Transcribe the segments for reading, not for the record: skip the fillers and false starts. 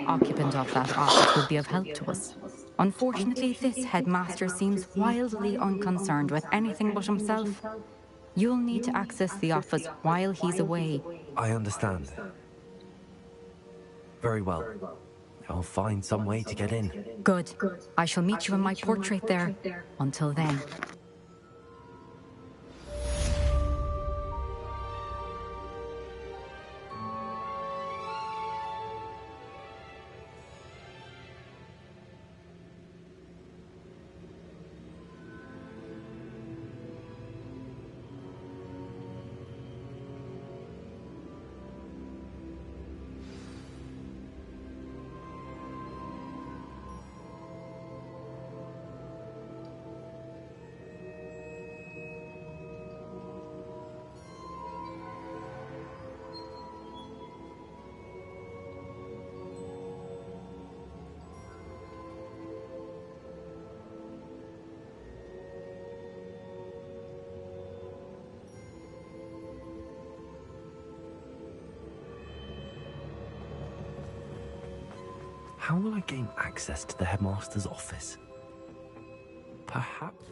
occupant of that office would be of help to us. Unfortunately, this headmaster seems wildly unconcerned with anything but himself. You'll need to access the office while he's away. I understand. Very well. I'll find some way to get in. Good. I shall meet you in my portrait there. Until then. How will I gain access to the headmaster's office? Perhaps...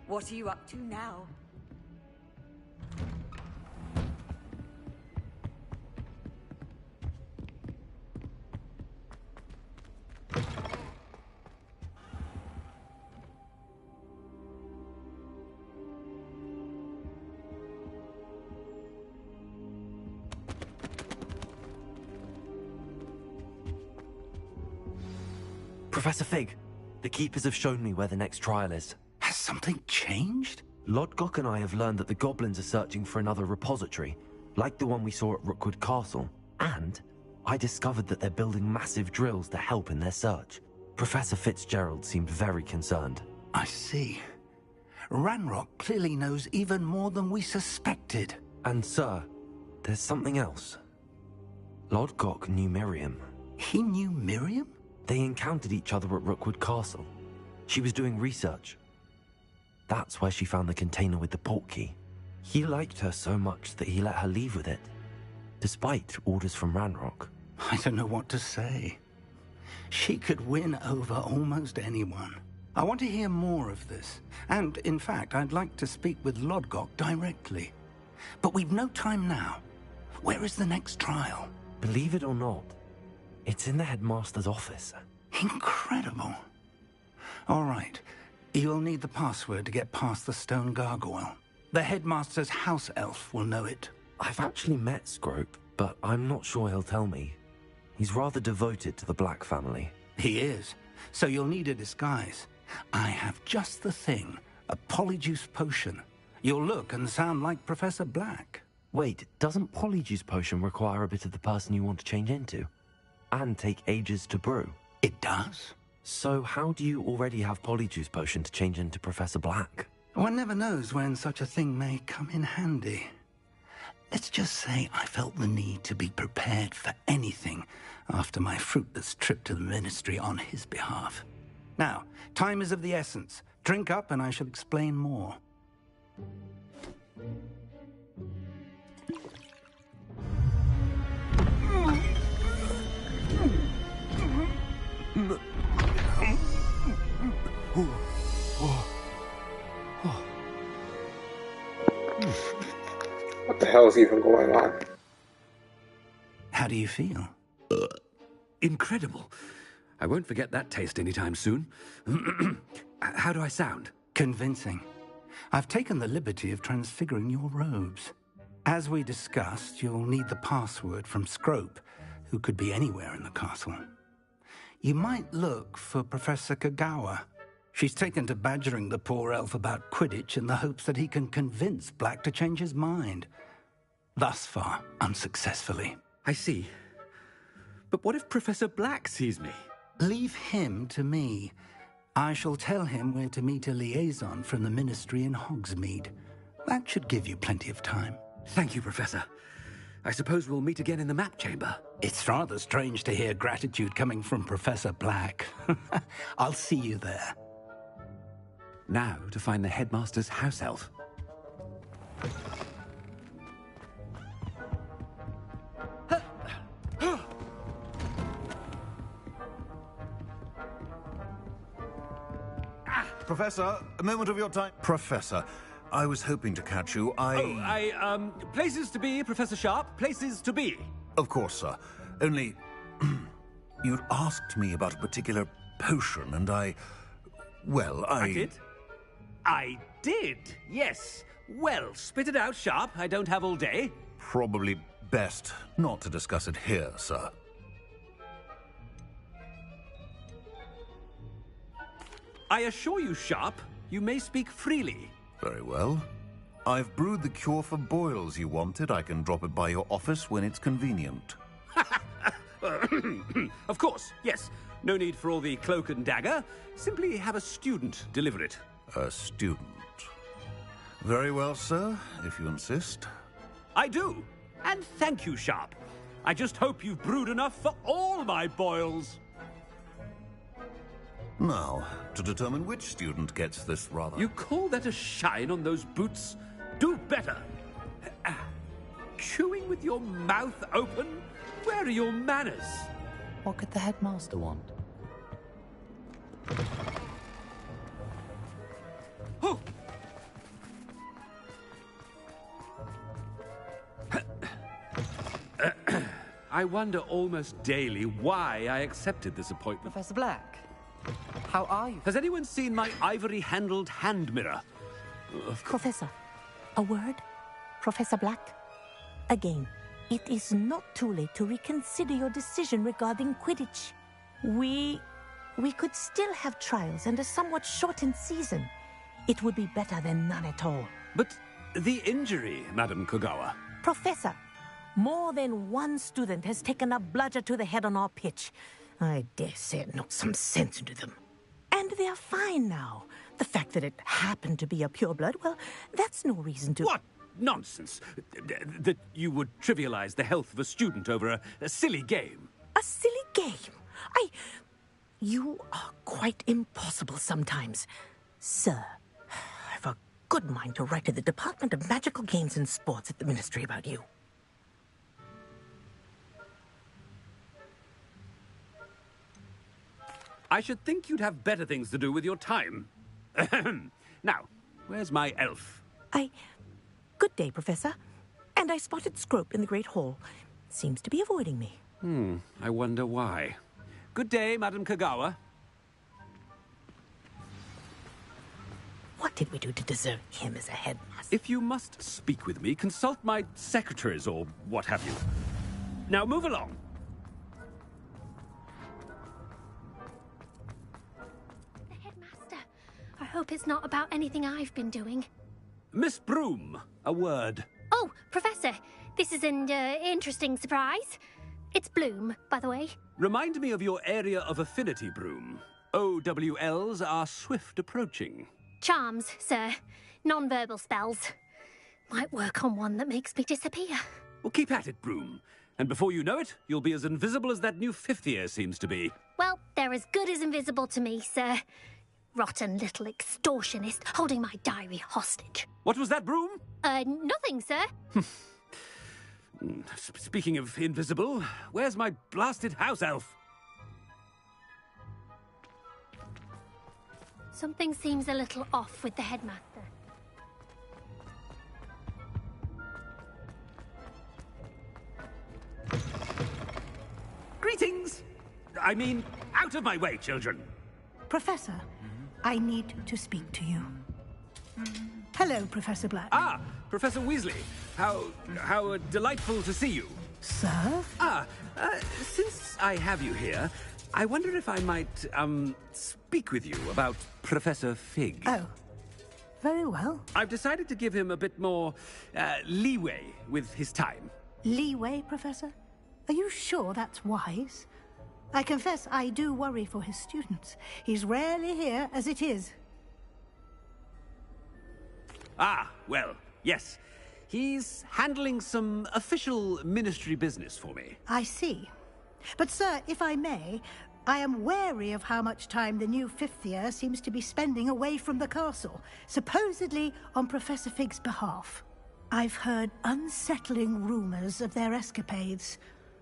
What are you up to now? Professor Fig, the Keepers have shown me where the next trial is. Has something changed? Lodgok and I have learned that the goblins are searching for another repository, like the one we saw at Rookwood Castle. And I discovered that they're building massive drills to help in their search. Professor Fitzgerald seemed very concerned. I see. Ranrock clearly knows even more than we suspected. And sir, there's something else. Lodgok knew Miriam. He knew Miriam? They encountered each other at Rookwood Castle. She was doing research. That's where she found the container with the portkey. He liked her so much that he let her leave with it, despite orders from Ranrock. I don't know what to say. She could win over almost anyone. I want to hear more of this. And, in fact, I'd like to speak with Lodgok directly. But we've no time now. Where is the next trial? Believe it or not, it's in the headmaster's office. Incredible. All right. You'll need the password to get past the stone gargoyle. The headmaster's house elf will know it. I've actually met Scrope, but I'm not sure he'll tell me. He's rather devoted to the Black family. He is. So you'll need a disguise. I have just the thing. A polyjuice potion. You'll look and sound like Professor Black. Wait, doesn't Polyjuice Potion require a bit of the person you want to change into? And take ages to brew? It does. So how do you already have Polyjuice Potion to change into Professor Black? One never knows when such a thing may come in handy. Let's just say I felt the need to be prepared for anything after my fruitless trip to the Ministry on his behalf. Now, time is of the essence. Drink up and I shall explain more. What the hell is even going on? How do you feel? Incredible. I won't forget that taste anytime soon. How do I sound? Convincing. I've taken the liberty of transfiguring your robes. As we discussed, you'll need the password from Scrope. who could be anywhere in the castle. You might look for Professor Kagawa. She's taken to badgering the poor elf about Quidditch in the hopes that he can convince Black to change his mind. Thus far, unsuccessfully. I see. But what if Professor Black sees me? Leave him to me. I shall tell him where to meet a liaison from the Ministry in Hogsmeade. That should give you plenty of time. Thank you, Professor. I suppose we'll meet again in the map chamber. It's rather strange to hear gratitude coming from Professor Black. I'll see you there. Now to find the headmaster's house elf. Professor, a moment of your time. Professor, I was hoping to catch you. Places to be, Professor Sharp. Places to be. Of course, sir. Only, you'd asked me about a particular potion, and I did? I did, yes. Well, spit it out, Sharp. I don't have all day. Probably best not to discuss it here, sir. I assure you, Sharp, you may speak freely. Very well. I've brewed the cure for boils you wanted. I can drop it by your office when it's convenient. Of course, yes. No need for all the cloak and dagger. Simply have a student deliver it. A student. Very well, sir, if you insist. I do. And thank you, Sharp. I just hope you've brewed enough for all my boils. Now, to determine which student gets this rather... You call that a shine on those boots? Do better. Chewing with your mouth open? Where are your manners? What could the headmaster want? Oh. I wonder almost daily why I accepted this appointment. Professor Black, how are you? Has anyone seen my ivory-handled hand mirror? Professor, a word? Professor Black? Again, it is not too late to reconsider your decision regarding Quidditch. We could still have trials and a somewhat shortened season. It would be better than none at all. But the injury, Madam Kogawa. Professor, more than one student has taken a bludger to the head on our pitch. I dare say it knocked some sense into them. And they're fine now. The fact that it happened to be a pureblood, well, that's no reason to... What nonsense! That you would trivialize the health of a student over a silly game. A silly game? You are quite impossible sometimes. Sir, I've a good mind to write to the Department of Magical Games and Sports at the Ministry about you. I should think you'd have better things to do with your time. Now, where's my elf? Good day, Professor. And I spotted Scrope in the Great Hall. Seems to be avoiding me. I wonder why. Good day, Madam Kagawa. What did we do to deserve him as a headmaster? If you must speak with me, consult my secretaries or what have you. Now move along. The headmaster. I hope it's not about anything I've been doing. Miss Broom, a word. Oh, Professor, this is an interesting surprise. It's Bloom, by the way. Remind me of your area of affinity, Broom. OWLs are swift approaching. Charms, sir. Non-verbal spells. Might work on one that makes me disappear. Well, keep at it, Broom. And before you know it, you'll be as invisible as that new fifth year seems to be. Well, they're as good as invisible to me, sir. Rotten little extortionist holding my diary hostage. What was that, Broom? Nothing, sir. Speaking of invisible, where's my blasted house elf? Something seems a little off with the headmaster. Greetings! I mean, out of my way, children. Professor, I need to speak to you. Hello, Professor Black. Ah, Professor Weasley. How delightful to see you. Sir? Since I have you here, I wonder if I might, speak with you about Professor Fig. Oh, very well. I've decided to give him a bit more, leeway with his time. Leeway, Professor? Are you sure that's wise? I confess I do worry for his students. He's rarely here as it is. Ah, well, yes. He's handling some official ministry business for me. I see. But, sir, if I may, I am wary of how much time the new fifth year seems to be spending away from the castle, supposedly on Professor Fig's behalf. I've heard unsettling rumors of their escapades.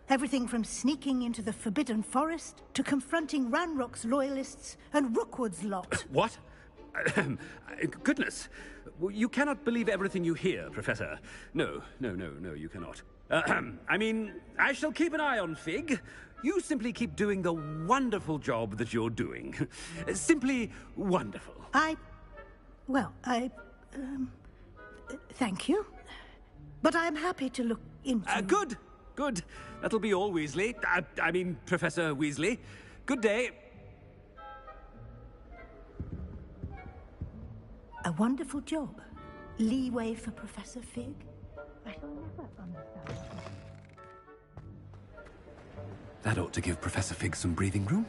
Everything from sneaking into the Forbidden Forest to confronting Ranrock's loyalists and Rookwood's lot. What? Goodness. You cannot believe everything you hear, Professor. No, you cannot. I mean, I shall keep an eye on Fig. You simply keep doing the wonderful job that you're doing. Simply wonderful. Thank you. But I'm happy to look into... Good. That'll be all, Weasley. I mean, Professor Weasley. Good day. A wonderful job. Leeway for Professor Fig. I shall never understand. That ought to give Professor Fig some breathing room.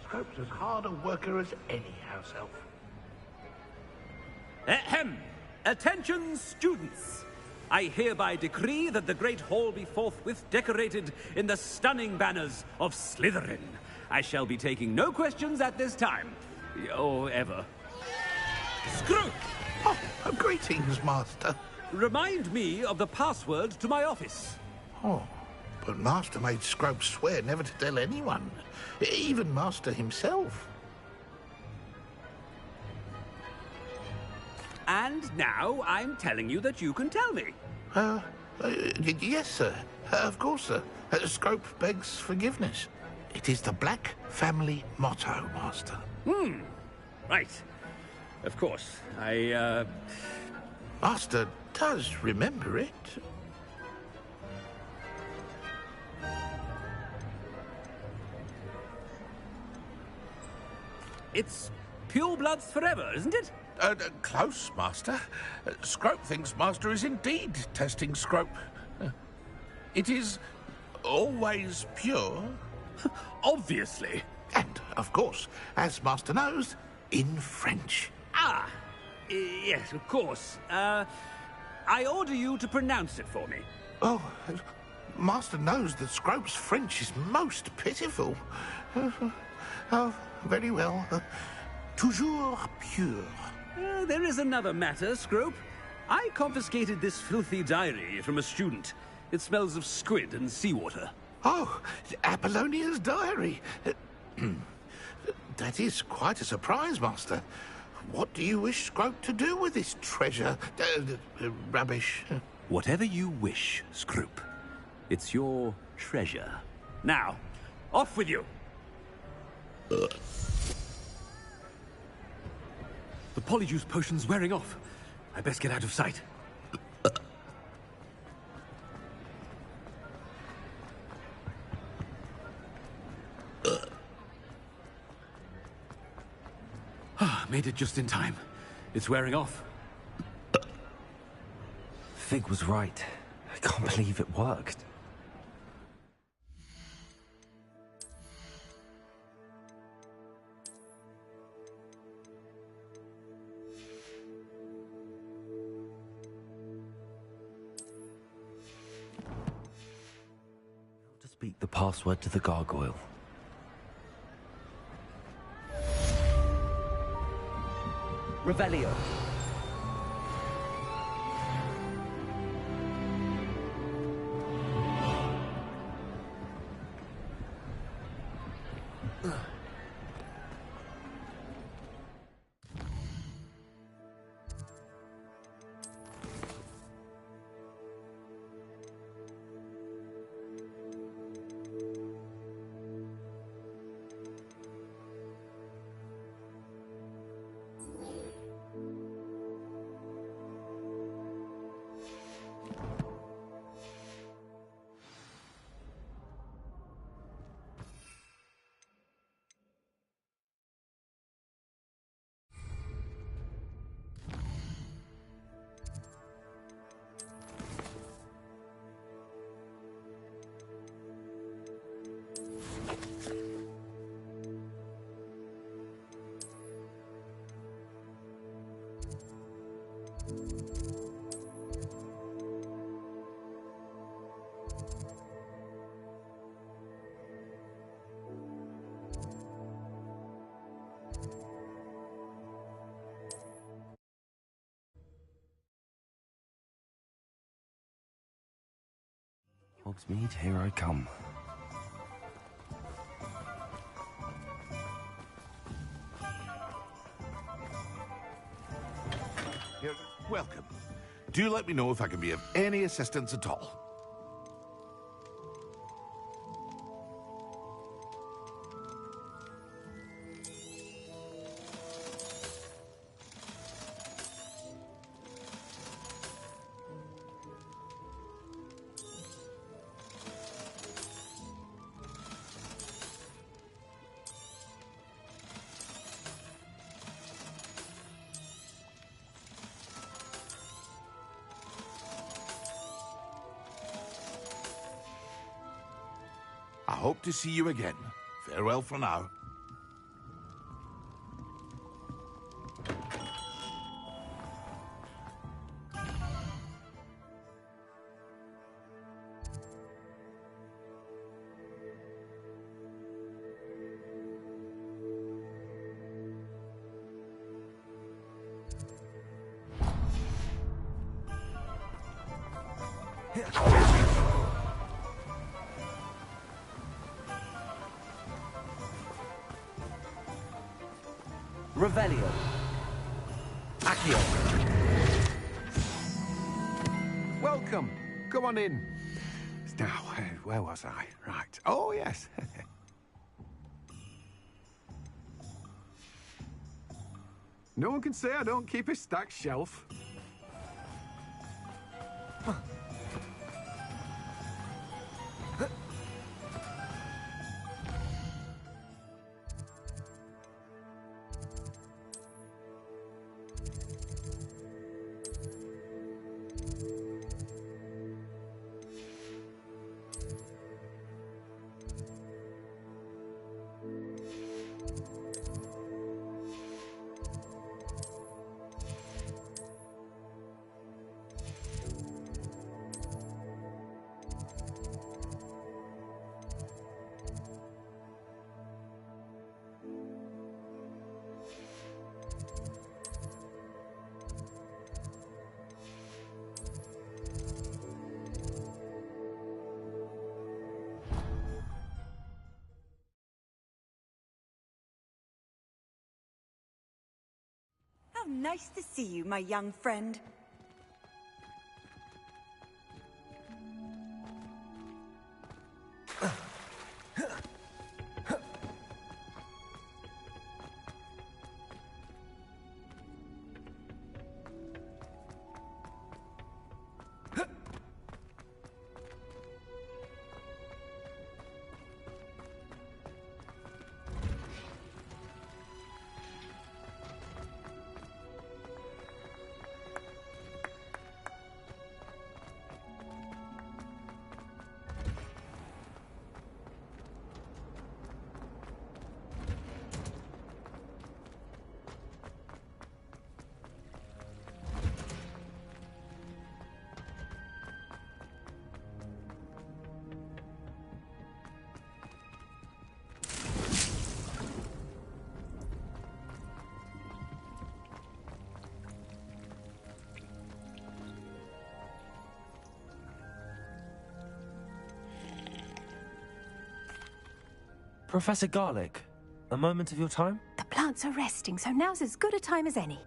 Scrope's as hard a worker as any house elf. Ahem! Attention, students! I hereby decree that the Great Hall be forthwith decorated in the stunning banners of Slytherin. I shall be taking no questions at this time. Or ever. Scrope! Oh, greetings, Master. Remind me of the password to my office. Oh, but Master made Scrope swear never to tell anyone. Even Master himself. And now I'm telling you that you can tell me. Yes, sir. Of course, sir. Scrope begs forgiveness. It is the Black family motto, Master. Right. Of course. Master does remember it. It's pure bloods forever, isn't it? Close, Master. Scrope thinks Master is indeed testing Scrope. It is always pure. Obviously. And, of course, as Master knows, in French. Yes, of course. I order you to pronounce it for me. Oh, Master knows that Scrope's French is most pitiful. Oh, very well. Toujours pure. There is another matter, Scrope. I confiscated this filthy diary from a student. It smells of squid and seawater. Oh, Apollonia's diary. That is quite a surprise, Master. What do you wish Scrope to do with this treasure? Rubbish. Whatever you wish, Scrope. It's your treasure. Now, off with you. The polyjuice potion's wearing off. I best get out of sight. Made it just in time. It's wearing off. Fig was right. I can't believe it worked. To speak the password to the gargoyle. Revelio. Hogsmeade, here I come. You're welcome. Do let me know if I can be of any assistance at all. I hope to see you again. Farewell for now. Revelio. Accio. Welcome. Come on in. Now, where was I? Right. Oh, yes. No one can say I don't keep a stacked shelf. How nice to see you, my young friend. Professor Garlic, a moment of your time? The plants are resting, so now's as good a time as any.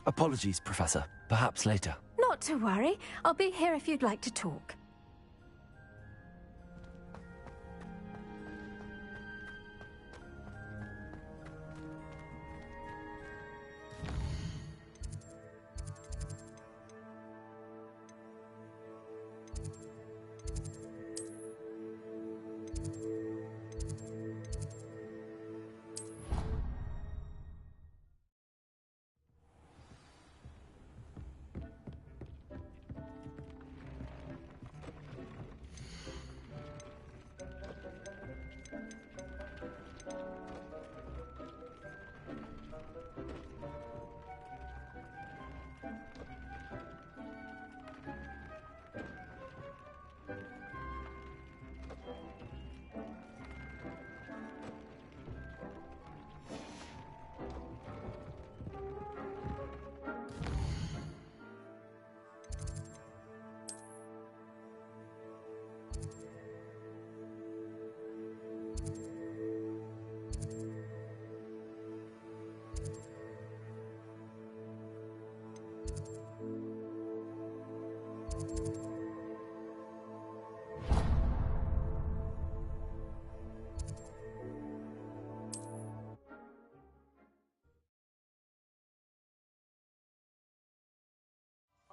Apologies, Professor. Perhaps later. Not to worry. I'll be here if you'd like to talk.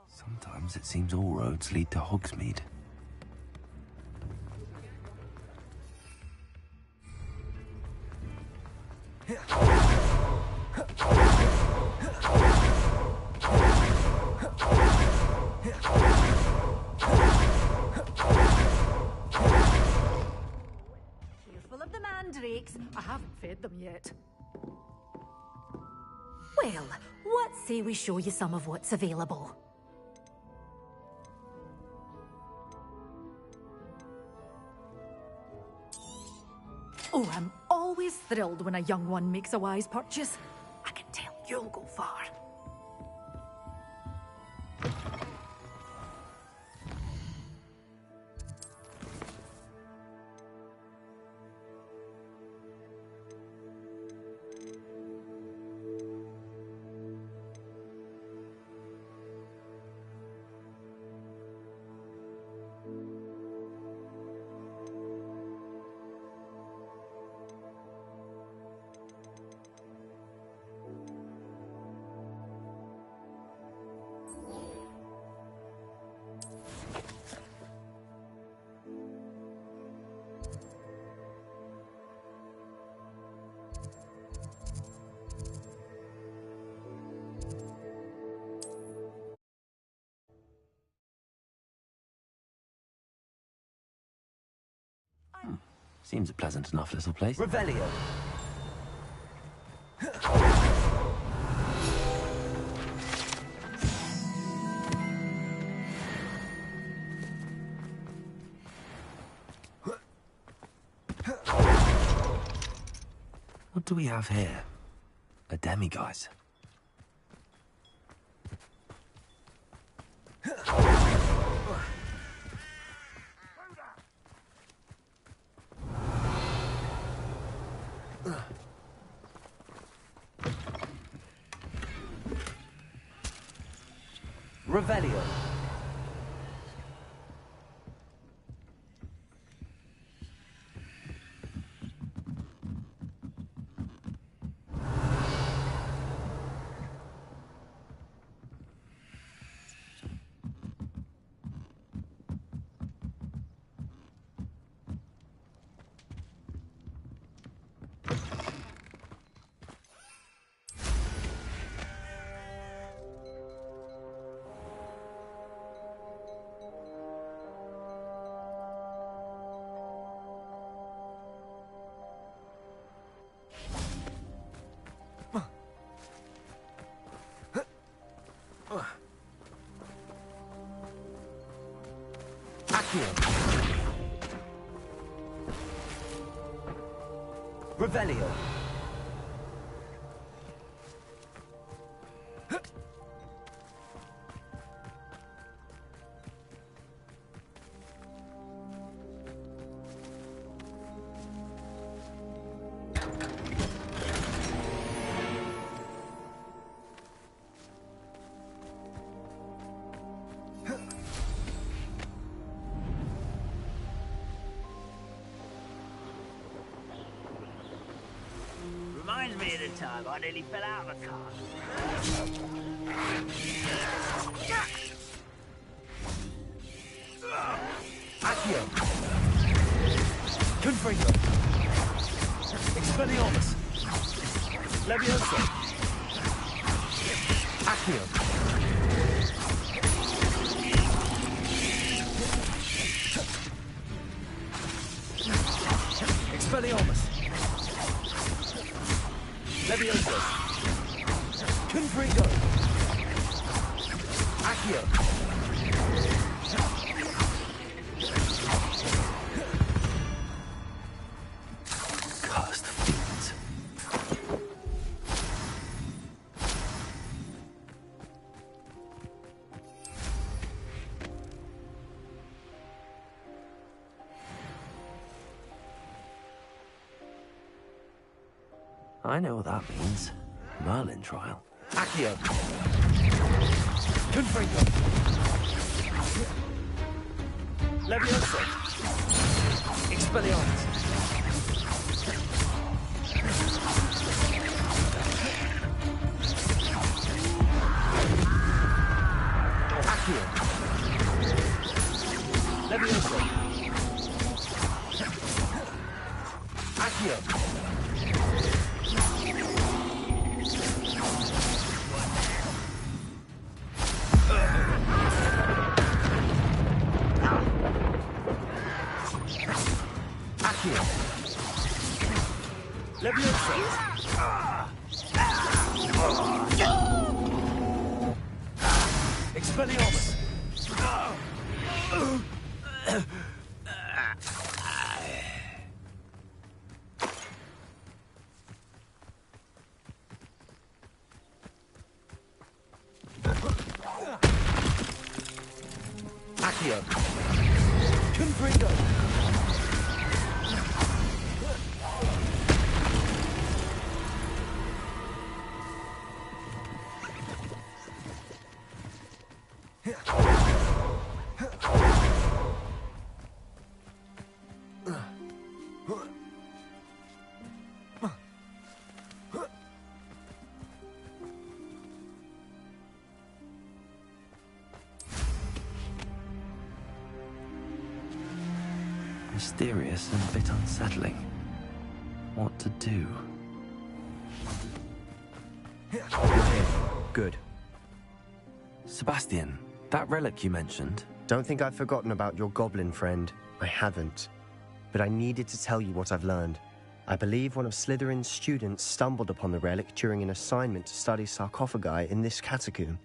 Sometimes it seems all roads lead to Hogsmeade. Careful of the mandrakes. I haven't fed them yet. Well, what say we show you some of what's available? Oh, I'm always thrilled when a young one makes a wise purchase. I can tell you'll go far. Seems a pleasant enough little place. Revelio. What do we have here? A demiguise. Revelio. Revelio. Reminds me of the time I nearly fell out of the car. Accio. Confringo. Expelliarmus. Levioso. Accio. Expelliarmus. Levioso. Confringo. Accio. Cursed fiends. I know what that means. Merlin trial. Accio. Confringo. Levioso. Expelliarmus. Accio. Levioso. Accio. Accio. Levioso. Expelliarmus. Accio. Confringo. Mysterious and a bit unsettling. What to do? You're here. Good. Sebastian, that relic you mentioned. Don't think I've forgotten about your goblin friend. I haven't. But I needed to tell you what I've learned. I believe one of Slytherin's students stumbled upon the relic during an assignment to study sarcophagi in this catacomb.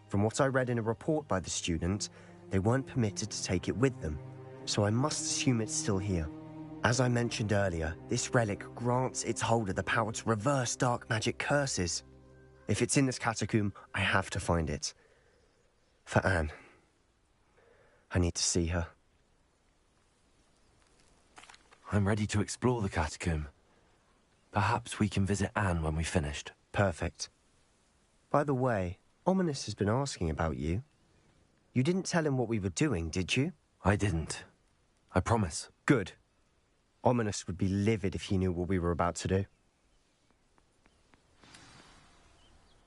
From what I read in a report by the student, they weren't permitted to take it with them. So I must assume it's still here. As I mentioned earlier, this relic grants its holder the power to reverse dark magic curses. If it's in this catacomb, I have to find it. For Anne. I need to see her. I'm ready to explore the catacomb. Perhaps we can visit Anne when we've finished. Perfect. By the way, Ominous has been asking about you. You didn't tell him what we were doing, did you? I didn't. I promise. Good. Ominous would be livid if he knew what we were about to do.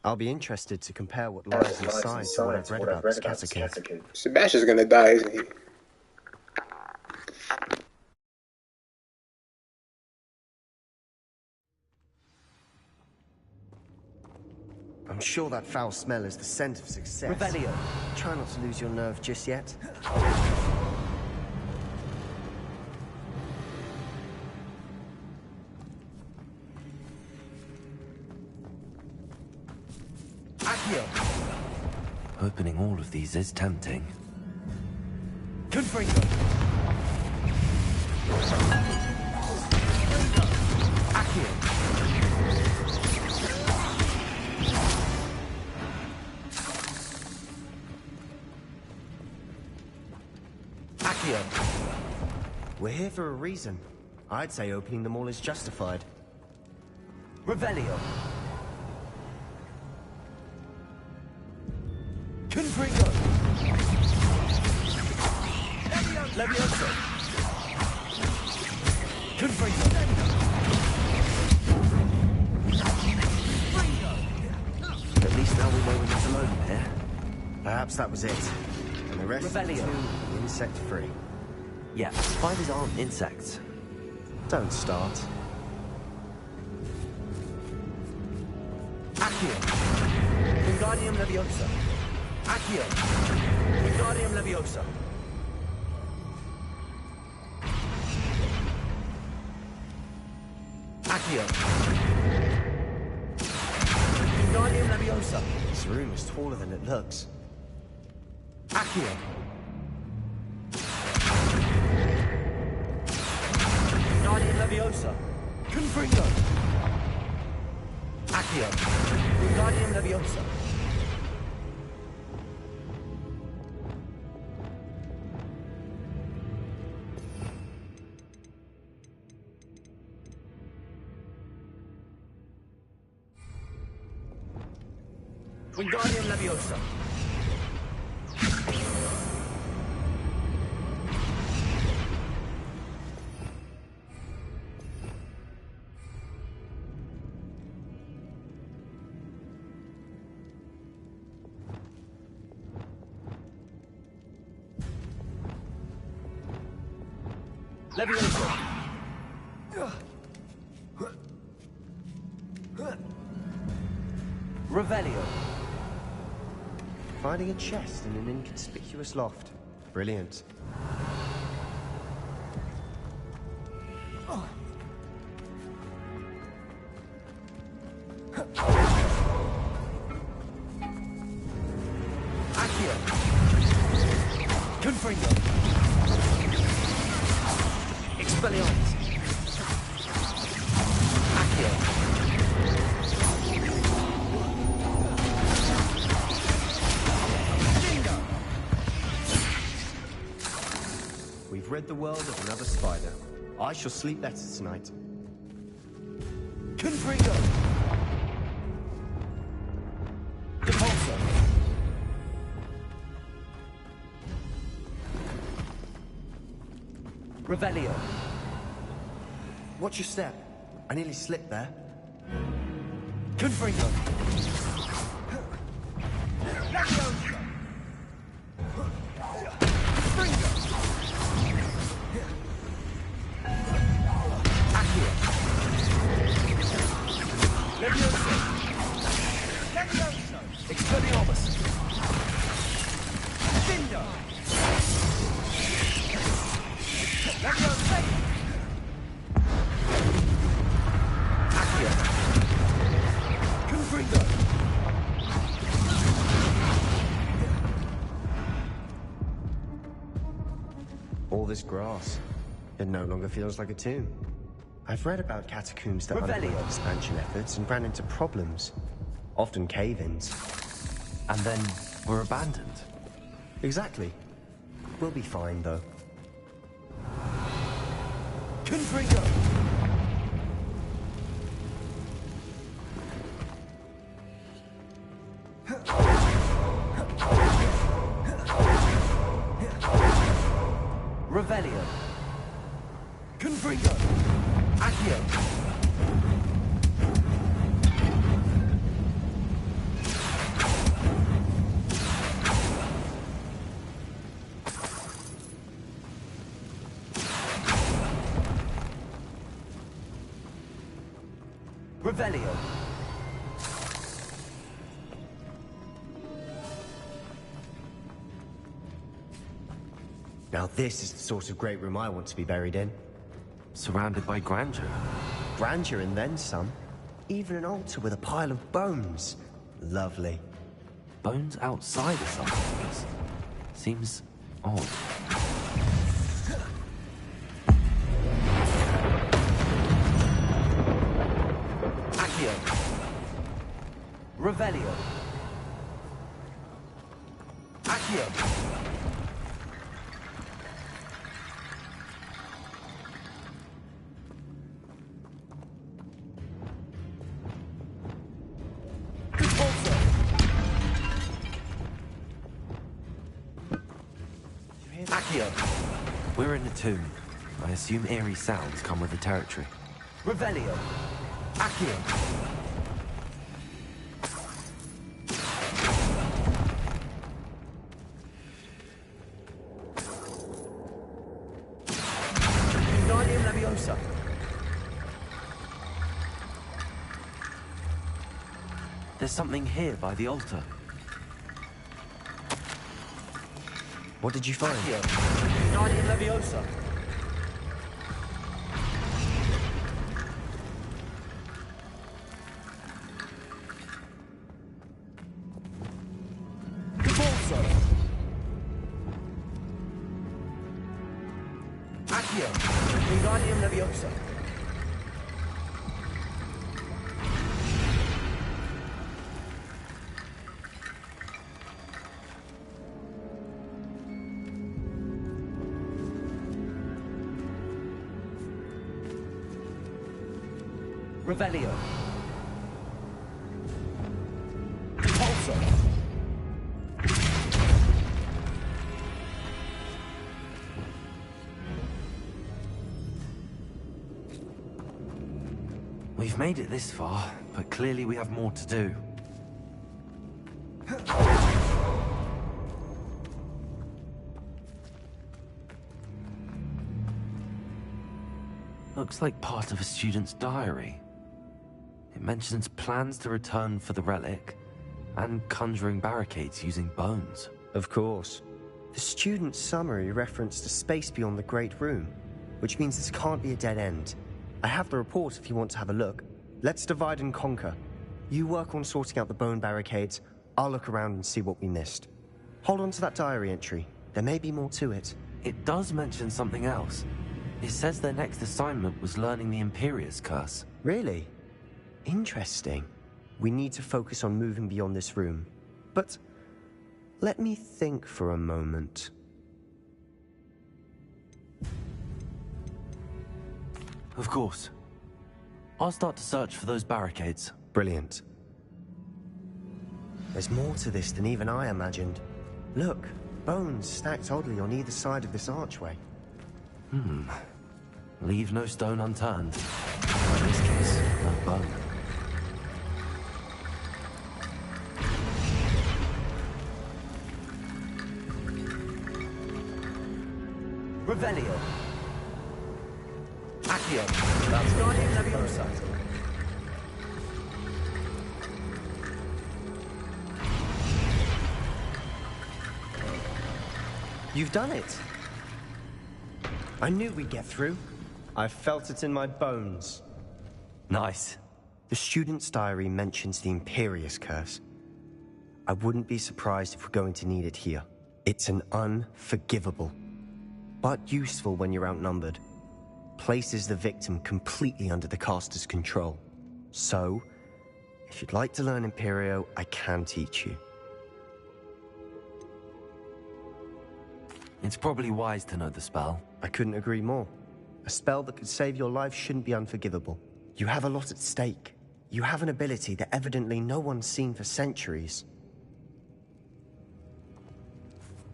I'll be interested to compare what lies inside to what I've read about this catacomb. Sebastian's gonna die, isn't he? I'm sure that foul smell is the scent of success. Revelio. Try not to lose your nerve just yet. Accio. Opening all of these is tempting. Confringo. Accio. Accio. We're here for a reason. I'd say opening them all is justified. Revelio. Confringo. Levioso. Confringo. At least now we know we're not alone here. Perhaps that was it. And the rest of the Revelio. tomb insect-free. Yeah, spiders aren't insects. Don't start. Accio. Wingardium Leviosa. Accio. Wingardium Leviosa. Accio. Wingardium Leviosa. This room is taller than it looks. Accio. Wingardium Leviosa. Confringo. Accio. Wingardium Leviosa. Wingardium Leviosa. Leviosa. Revelio. Finding a chest in an inconspicuous loft. Brilliant. Accio. Confringo. Expelliarmus. Accio. We've rid the world of another spider. I shall sleep better tonight. Confringo. Depulso. Revelio. Watch your step. I nearly slipped there. Confringo. Expelliarmus. Cinder. Leviosa. Accio. Confringo. All this grass. It no longer feels like a tomb. I've read about catacombs that underwent expansion efforts and ran into problems. Often cave-ins. And then were abandoned. Exactly. We'll be fine, though. Confringo. Revelio. Confringo. Accio. Revelio. Now this is the sort of great room I want to be buried in. Surrounded by grandeur. Grandeur and then some. Even an altar with a pile of bones. Lovely. Bones outside a sarcophagus. Seems odd. Accio. Revelio. Accio. Accio. We're in a tomb. I assume eerie sounds come with the territory. Revelio. Accio. Wingardium Leviosa. There's something here by the altar. What did you find? Accio. Wingardium Leviosa. Depulso. Accio. Wingardium Leviosa. Revelio. Depulso. We've made it this far, but clearly we have more to do. Looks like part of a student's diary. It mentions plans to return for the relic and conjuring barricades using bones. Of course. The student's summary referenced a space beyond the Great Room, which means this can't be a dead end. I have the report if you want to have a look. Let's divide and conquer. You work on sorting out the bone barricades. I'll look around and see what we missed. Hold on to that diary entry. There may be more to it. It does mention something else. It says their next assignment was learning the Imperius Curse. Really? Interesting. We need to focus on moving beyond this room. But let me think for a moment. Of course. I'll start to search for those barricades. Brilliant. There's more to this than even I imagined. Look, bones stacked oddly on either side of this archway. Leave no stone unturned. In this case, no bone. Revelio. Accio. Wingardium Leviosa. You've done it! I knew we'd get through. I felt it in my bones. Nice. The student's diary mentions the Imperius Curse. I wouldn't be surprised if we're going to need it here. It's an unforgivable, but useful when you're outnumbered. Places the victim completely under the caster's control. So, if you'd like to learn Imperio, I can teach you. It's probably wise to know the spell. I couldn't agree more. A spell that could save your life shouldn't be unforgivable. You have a lot at stake. You have an ability that evidently no one's seen for centuries.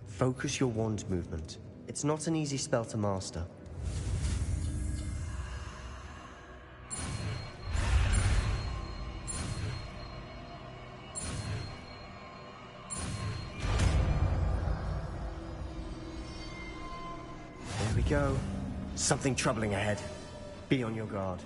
Focus your wand movement. It's not an easy spell to master. There we go. Something troubling ahead. Be on your guard.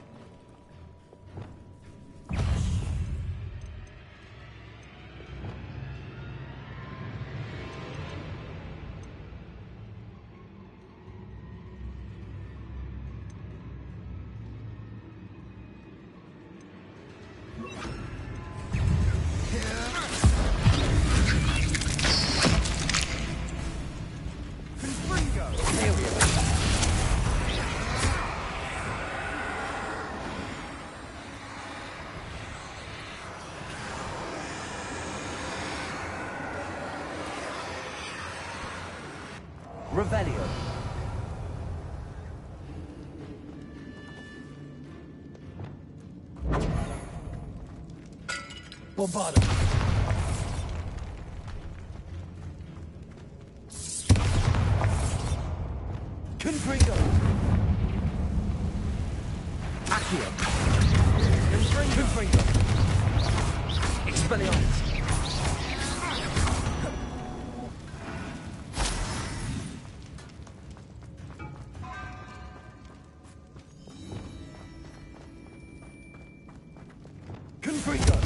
Revelio. Bombarda. Confringo. Accio. Confringo. Expelliarmus. Confringo.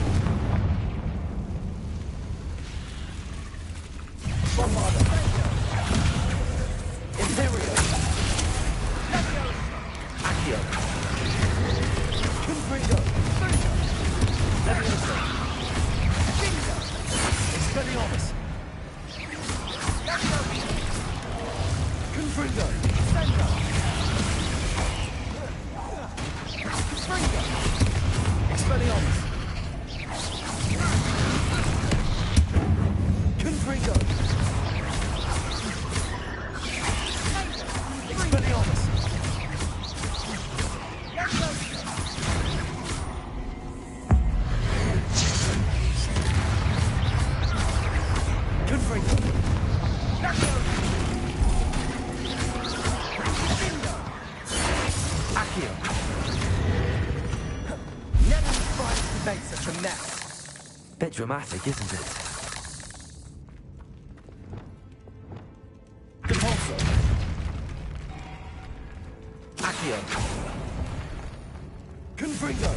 Bombarda. Imperio. Accio. Confringo. Leviosa. Expelliarmus. Confringo. Confringo. Expelliarmus. Confringo. Expelliarmus. Confringo. Accio. Never surprised to make such a mess. Bit dramatic, isn't it? Depulso. Accio. Confringo!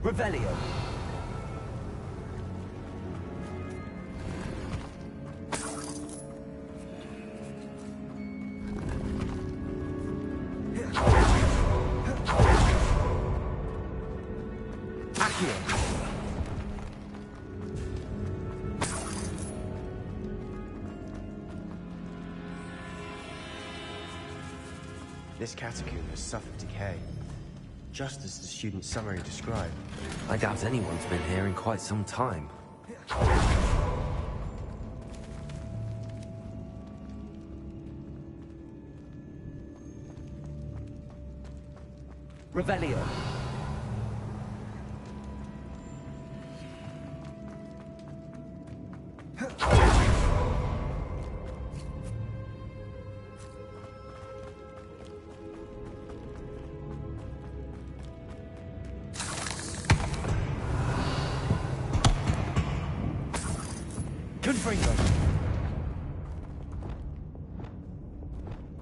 Revelio. This catacomb has suffered decay, just as the student summary described. I doubt anyone's been here in quite some time. Revelio. Confringo!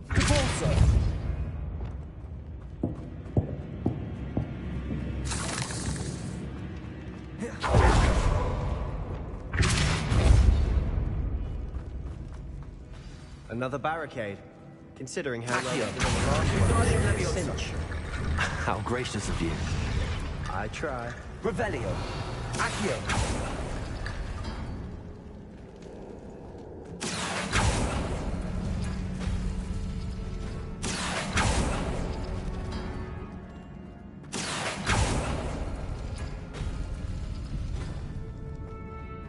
Cabalso! Another barricade. Considering how well you've done the last one, cinch. How gracious of you. I try. Revelio! Accio!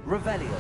Revelio.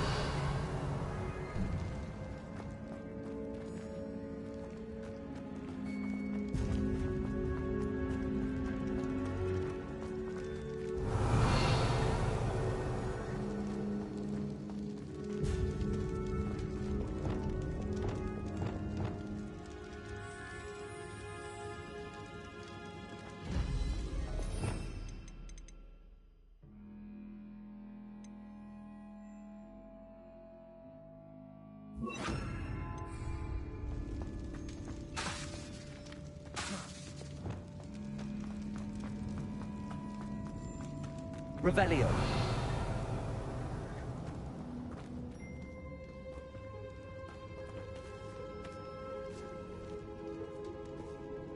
Revelio.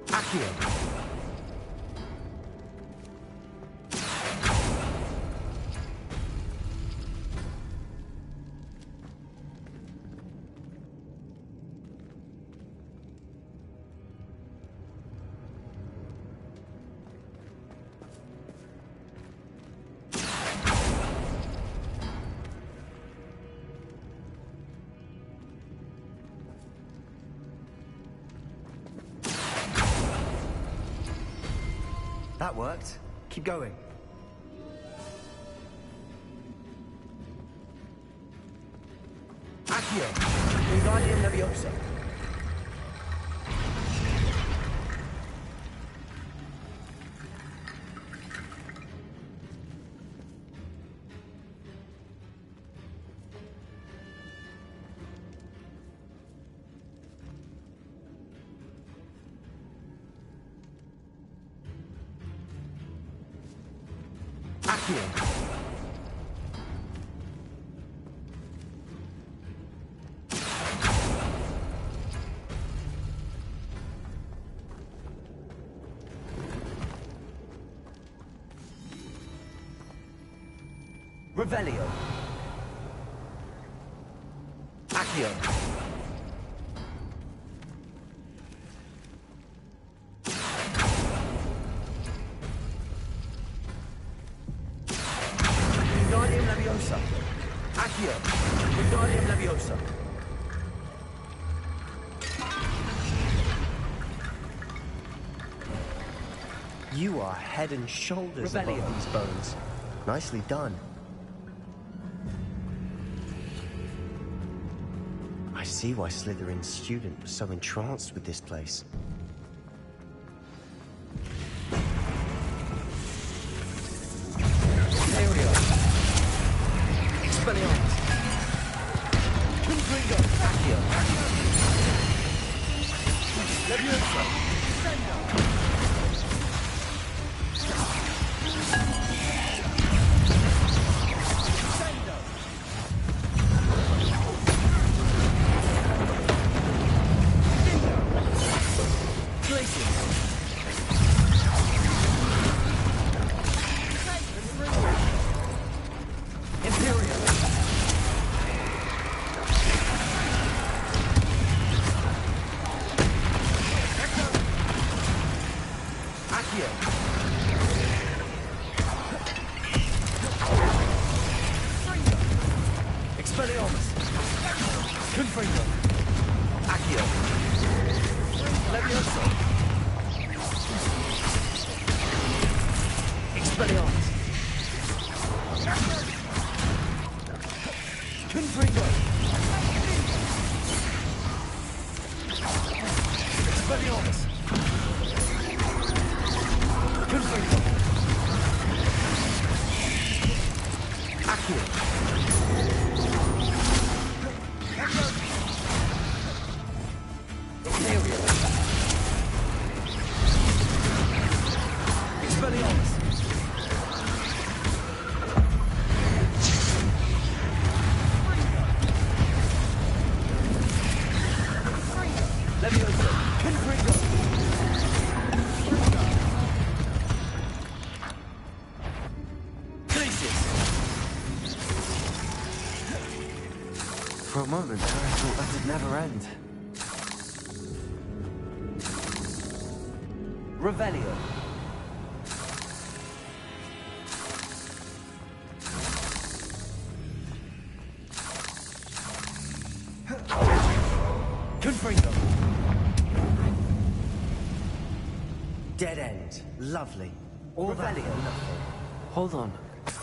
Accio. That worked. Keep going. Accio! Wingardium Leviosa! Accio. Revelio. Accio. Wingardium Leviosa! Accio! Wingardium Leviosa! You are head and shoulders Revelio. above these bones. Nicely done. I see why Slytherin's student was so entranced with this place. Expelliarmus. Confringo. Accio. Leviosa. For a moment there, I thought that would never end. Revelio. Confringo. Dead end. Lovely. All Revelio. that for nothing. Hold on.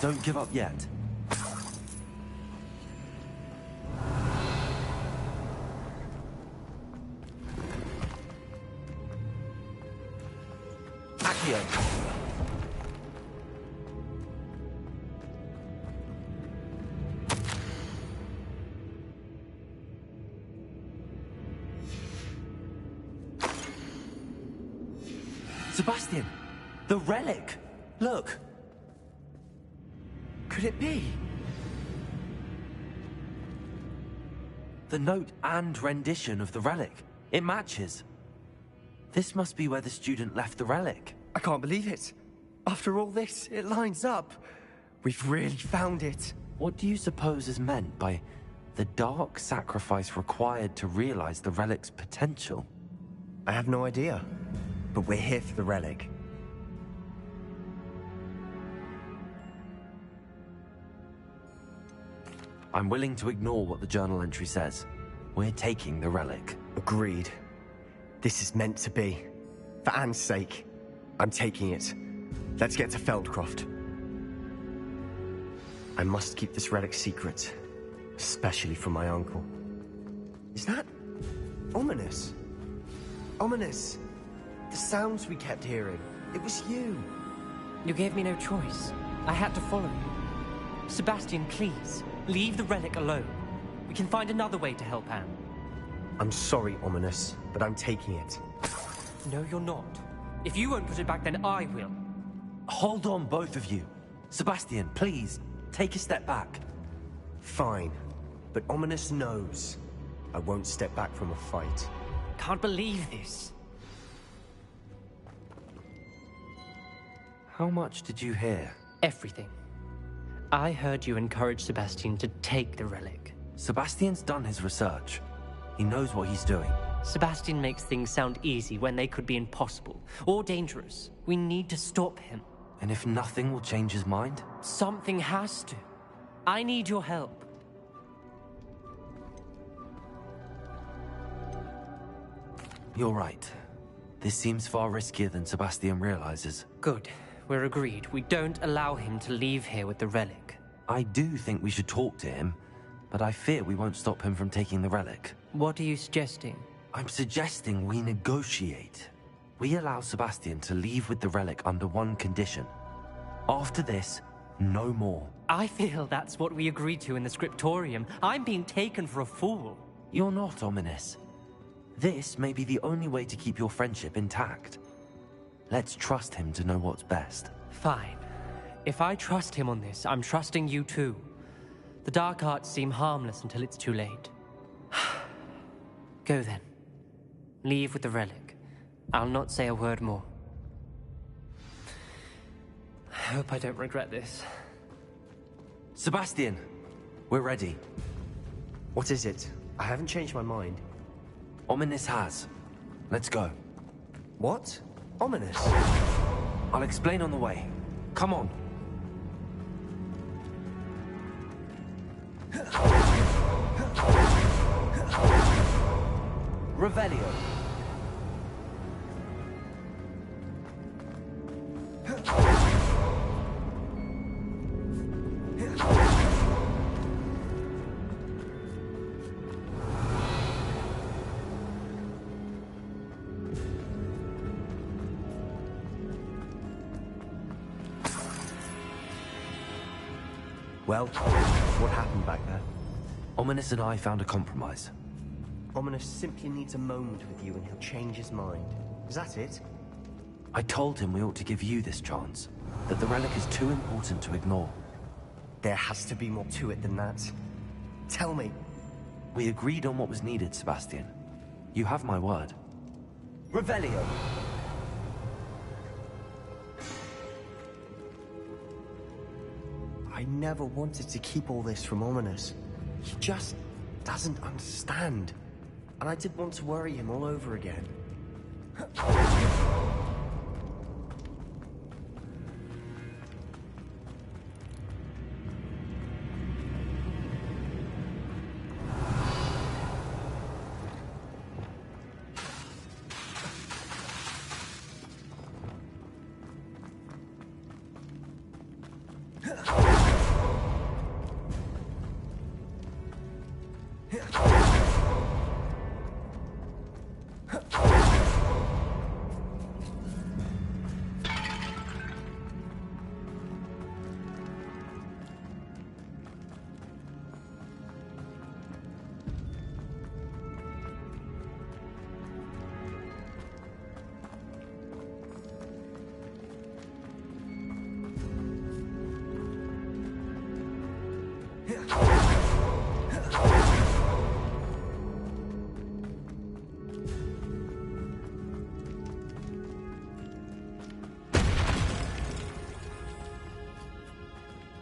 Don't give up yet. Accio. Sebastian! The relic! Look! Could it be? The note and rendition of the relic. It matches. This must be where the student left the relic. I can't believe it. After all this, it lines up. We've really found it. What do you suppose is meant by the dark sacrifice required to realize the relic's potential? I have no idea. But we're here for the relic. I'm willing to ignore what the journal entry says. We're taking the relic. Agreed. This is meant to be. For Anne's sake, I'm taking it. Let's get to Feldcroft. I must keep this relic secret, especially from my uncle. Is that ominous? Ominous. The sounds we kept hearing. It was you. You gave me no choice. I had to follow you. Sebastian, please, leave the relic alone. We can find another way to help Anne. I'm sorry, Ominous, but I'm taking it. No, you're not. If you won't put it back, then I will. Hold on, both of you. Sebastian, please, take a step back. Fine, but Ominous knows I won't step back from a fight. Can't believe this. How much did you hear? Everything. I heard you encourage Sebastian to take the relic. Sebastian's done his research. He knows what he's doing. Sebastian makes things sound easy when they could be impossible or dangerous. We need to stop him. And if nothing will change his mind? Something has to. I need your help. You're right. This seems far riskier than Sebastian realizes. Good. We're agreed. We don't allow him to leave here with the relic. I do think we should talk to him, but I fear we won't stop him from taking the relic. What are you suggesting? I'm suggesting we negotiate. We allow Sebastian to leave with the relic under one condition. After this, No more. I feel that's what we agreed to in the scriptorium. I'm being taken for a fool. You're not, Ominous. This may be the only way to keep your friendship intact. Let's trust him to know what's best. Fine. If I trust him on this, I'm trusting you too. The dark arts seem harmless until it's too late. Go then. Leave with the relic. I'll not say a word more. I hope I don't regret this. Sebastian, we're ready. What is it? I haven't changed my mind. Ominous has. Let's go. What? Ominous? I'll explain on the way. Come on. Revelio. Well, what happened back there? Ominous and I found a compromise. Ominous simply needs a moment with you and he'll change his mind. Is that it? I told him we ought to give you this chance, that the relic is too important to ignore. There has to be more to it than that. Tell me. We agreed on what was needed, Sebastian. You have my word. Revelio! I never wanted to keep all this from Ominous. He just doesn't understand. And I didn't want to worry him all over again.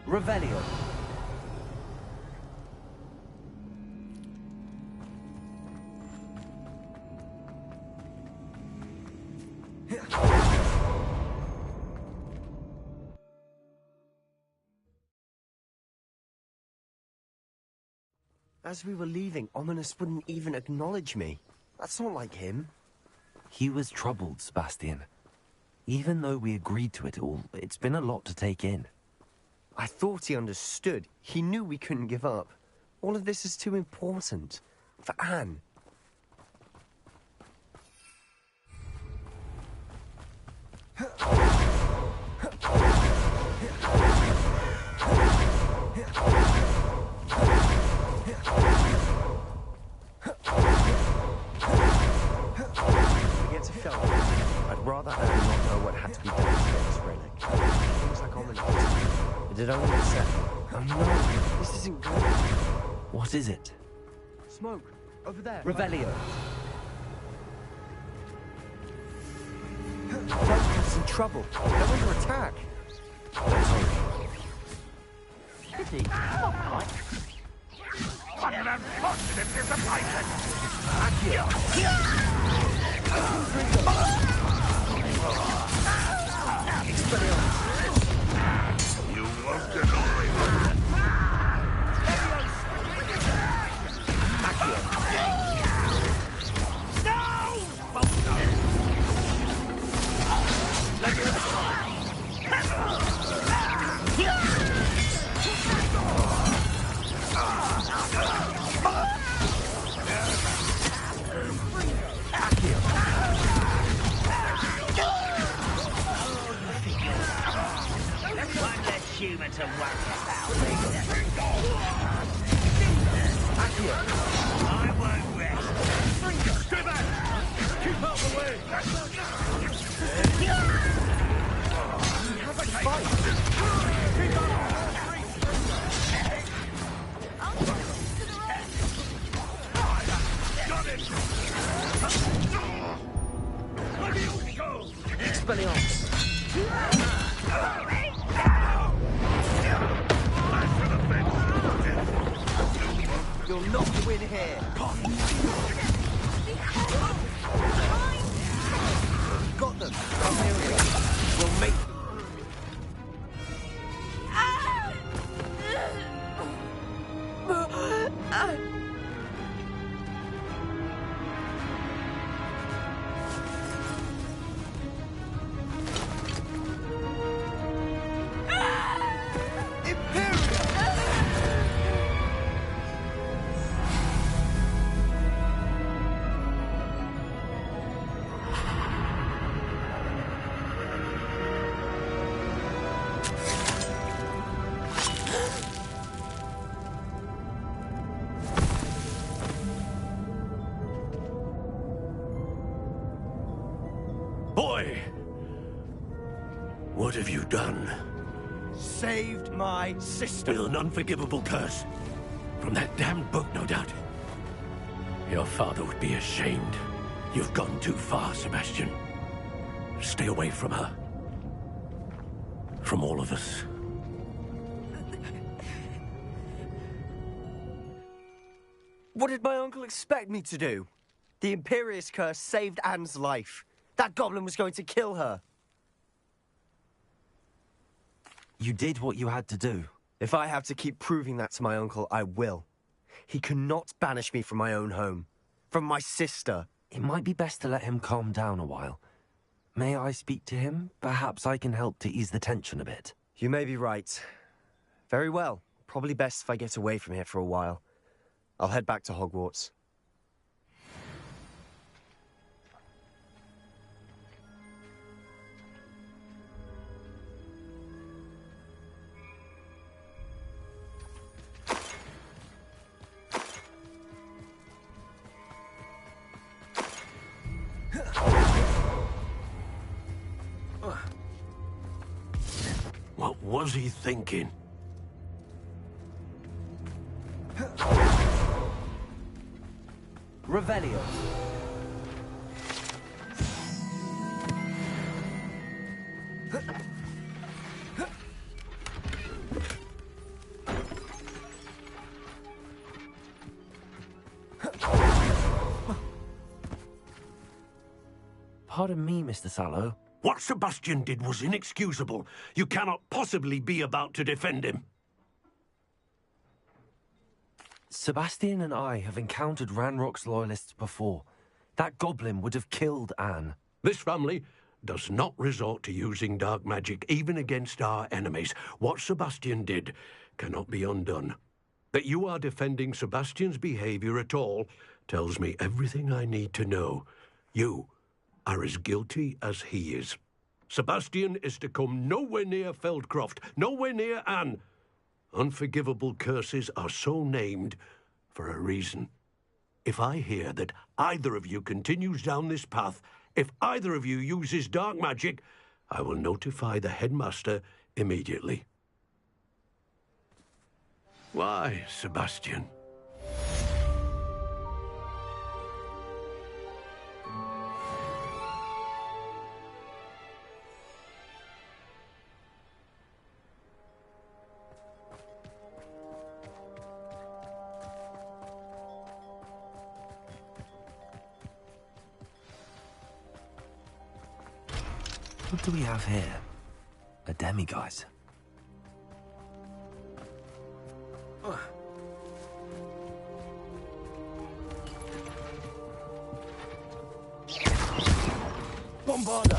Revelio. As we were leaving, Ominous wouldn't even acknowledge me. That's not like him. He was troubled, Sebastian. Even though we agreed to it all, it's been a lot to take in. I thought he understood. He knew we couldn't give up. All of this is too important. For Anne. I'd rather Anne not know what had to be done to get this relic. Things like Ominous. It had only been set. Oh no, this isn't good. What is it? Smoke, over there. Revelio. Velcro's in trouble. They're under attack. Let's hurry. Pity. What an unfortunate disappointment! You won't deny it. to worry about me. Accio. I won't rest. Stay back! Keep out the way! Have a fight. Keep out Got it! Let me go! Expelliarmus. You'll not win here. Got them. I'm here. We'll make. Boy! What have you done? Saved my sister. With an unforgivable curse. From that damned book, no doubt. Your father would be ashamed. You've gone too far, Sebastian. Stay away from her. From all of us. What did my uncle expect me to do? The Imperius curse saved Anne's life. That goblin was going to kill her. You did what you had to do. If I have to keep proving that to my uncle, I will. He cannot banish me from my own home. From my sister. It might be best to let him calm down a while. May I speak to him? Perhaps I can help to ease the tension a bit. You may be right. Very well. Probably best if I get away from here for a while. I'll head back to Hogwarts. What was he thinking? Revelio. Pardon me, Mr. Sallow. What Sebastian did was inexcusable. You cannot possibly be about to defend him. Sebastian and I have encountered Ranrock's loyalists before. That goblin would have killed Anne. This family does not resort to using dark magic, even against our enemies. What Sebastian did cannot be undone. That you are defending Sebastian's behavior at all tells me everything I need to know. You are as guilty as he is. Sebastian is to come nowhere near Feldcroft, nowhere near Anne. Unforgivable curses are so named for a reason. If I hear that either of you continues down this path, if either of you uses dark magic, I will notify the headmaster immediately. Why, Sebastian? What do we have here? A demiguise. Bombarda.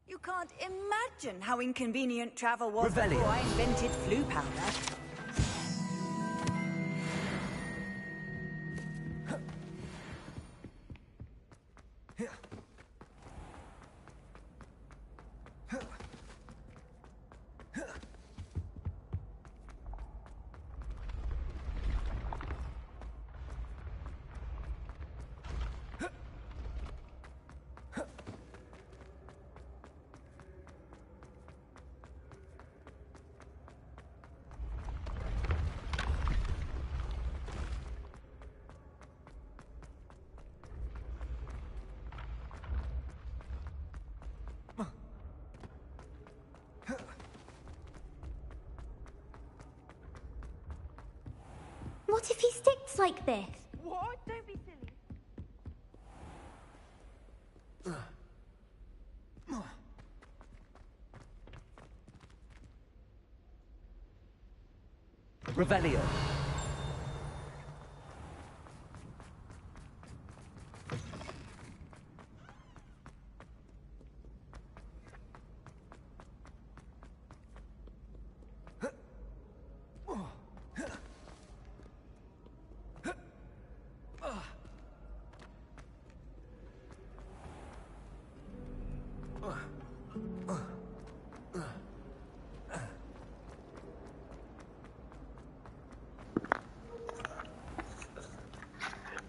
You can't imagine how inconvenient travel was Revelio. before I invented flu powder. What if he sticks like this? What? Don't be silly. Revelio.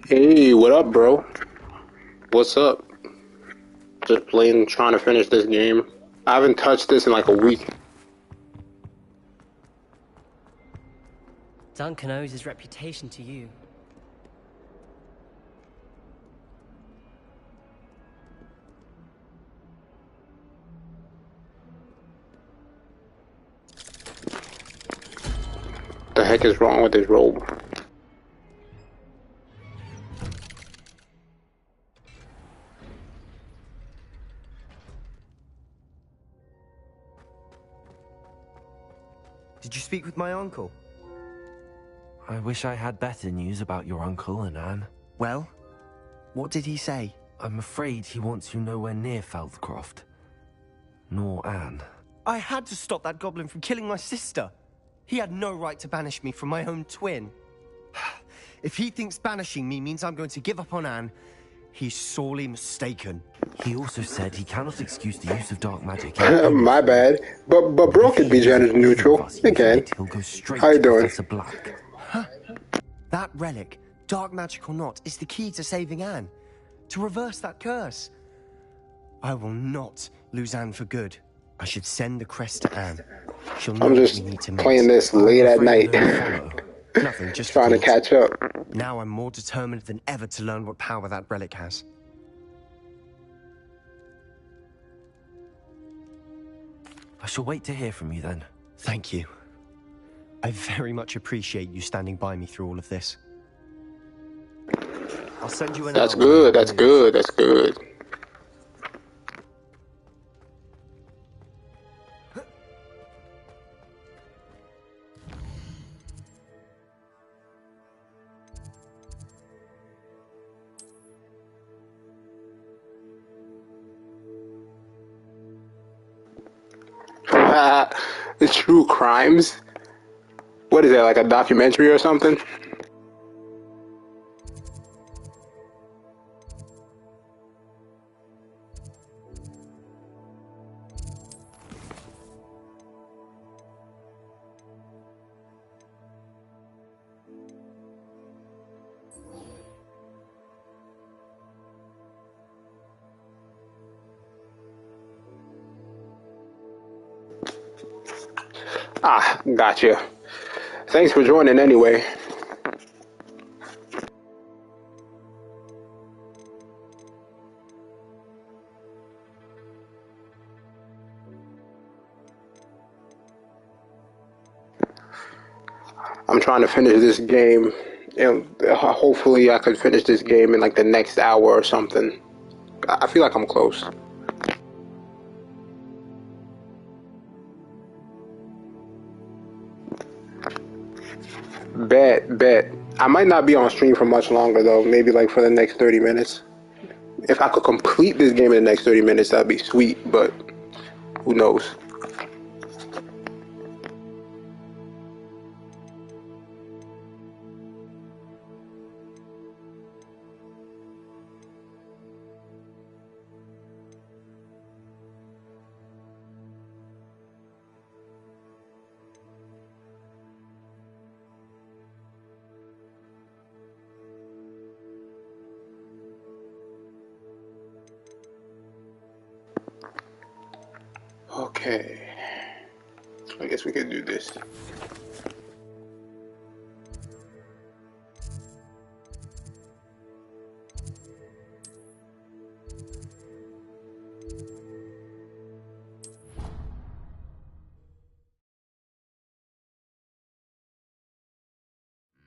Hey, what up, bro? What's up? Just playing, trying to finish this game. I haven't touched this in like a week. Duncan owes his reputation to you. The heck is wrong with this robe? Did you speak with my uncle? I wish I had better news about your uncle and Anne. Well, what did he say? I'm afraid he wants you nowhere near Feldcroft. Nor Anne. I had to stop that goblin from killing my sister. He had no right to banish me from my own twin. If he thinks banishing me means I'm going to give up on Anne, he's sorely mistaken. He also said he cannot excuse the use of dark magic. My bad. But bro could be gender neutral. Again. He'll go straight How you to doing? Professor Black. Huh? That relic, dark magic or not, is the key to saving Anne. To reverse that curse. I will not lose Anne for good. I should send the crest to Anne. She'll know I'm what just we need to meet. playing this late at night. Nothing, just trying to thought. catch up. Now I'm more determined than ever to learn what power that relic has. I shall wait to hear from you then. Thank you. I very much appreciate you standing by me through all of this. I'll send you an That's hour when I good, have that's news. good, that's good. True crimes? What is that, like a documentary or something? Ah, gotcha. Thanks for joining anyway. I'm trying to finish this game. And hopefully I could finish this game in like the next hour or something. I feel like I'm close. Bet. I might not be on stream for much longer though. Maybe like for the next 30 minutes. If I could complete this game in the next 30 minutes, that'd be sweet, but who knows? Okay. I guess we could do this.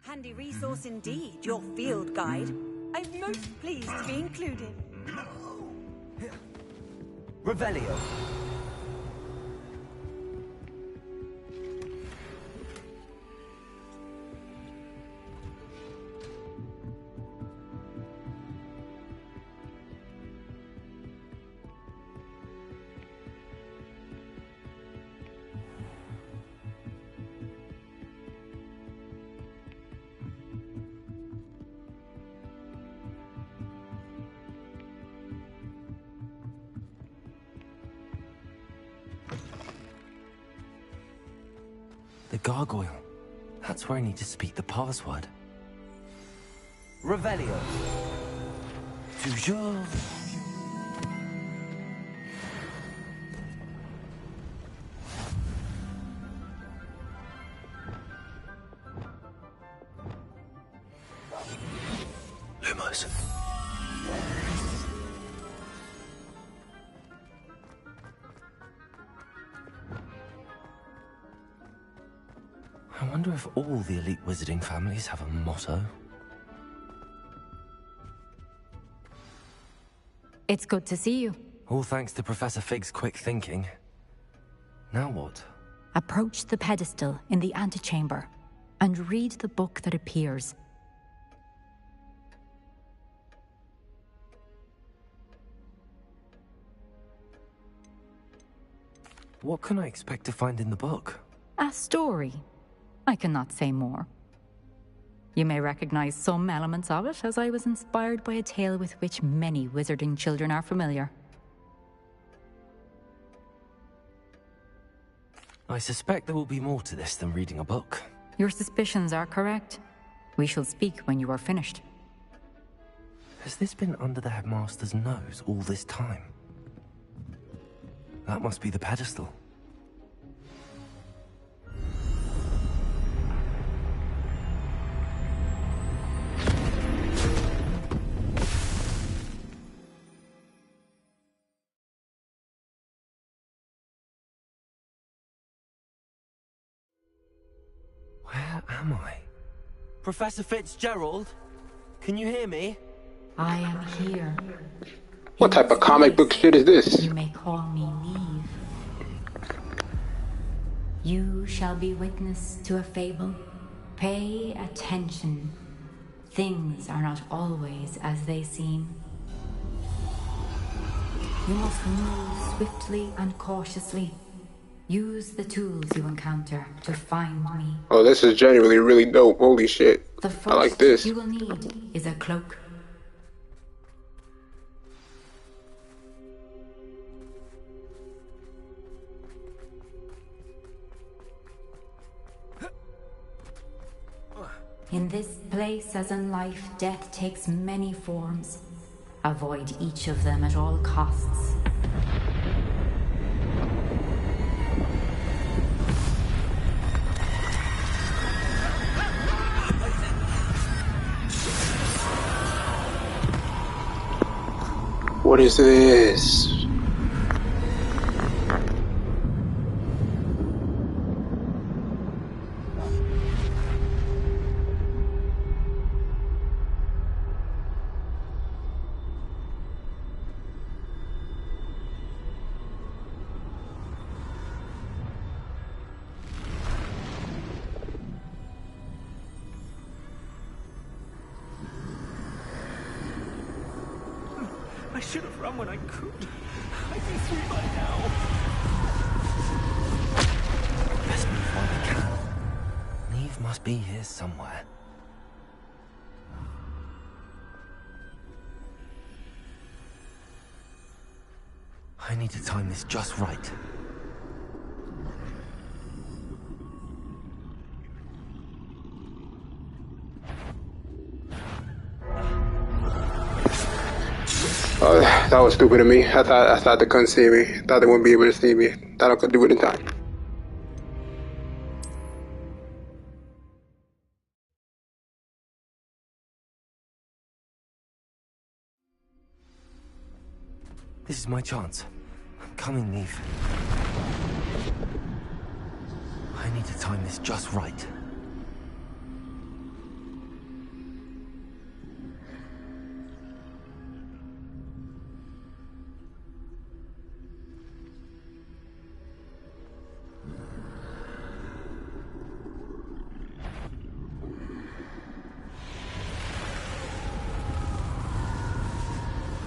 Handy resource indeed, your field guide. I'm most pleased to be included. Revelio. The gargoyle. That's where I need to speak the password. Revelio. Toujours. Lumos. I wonder if all the elite wizarding families have a motto. It's good to see you. All thanks to Professor Fig's quick thinking. Now what? Approach the pedestal in the antechamber and read the book that appears. What can I expect to find in the book? A story. I cannot say more. You may recognize some elements of it, as I was inspired by a tale with which many wizarding children are familiar. I suspect there will be more to this than reading a book. Your suspicions are correct. We shall speak when you are finished. Has this been under the headmaster's nose all this time? That must be the pedestal. Where am I? Professor Fitzgerald? Can you hear me? I am here. What type of comic book shit is this? You may call me Neve. You shall be witness to a fable. Pay attention. Things are not always as they seem. You must move swiftly and cautiously. Use the tools you encounter to find me. Oh, this is genuinely really dope. Holy shit. The I like first this. you will need is a cloak. In this place, as in life, death takes many forms. Avoid each of them at all costs. What is this? I should have run when I could. I'd be free by now. Let's move while we can. Neve must be here somewhere. I need to time this just right. Oh, that was stupid of me. I thought they couldn't see me. I thought they wouldn't be able to see me. Thought I could do it in time. This is my chance. I'm coming, Neve. I need to time this just right.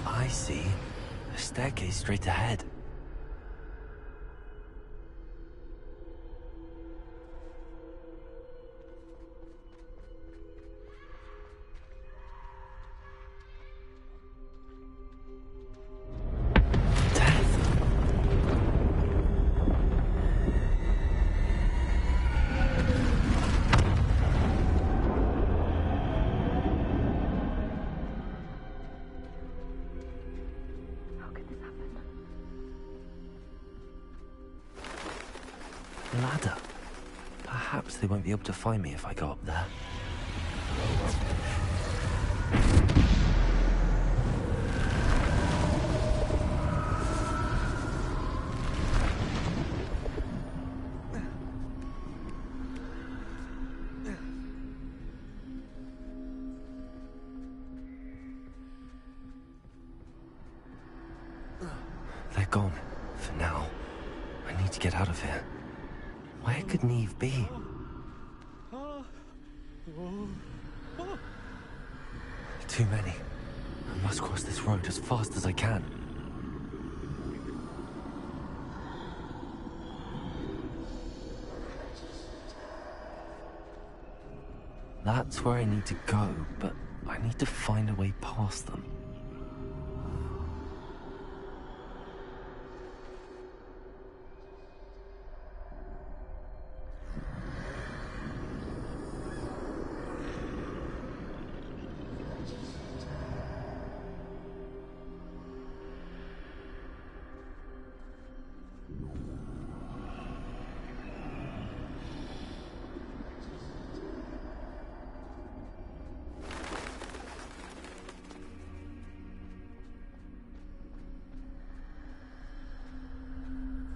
I see. A staircase straight ahead. Ladder. Perhaps they won't be able to find me if I go up there. They're gone. For now. I need to get out of here. Where could Neve be? Too many. I must cross this road as fast as I can. That's where I need to go, but I need to find a way past them.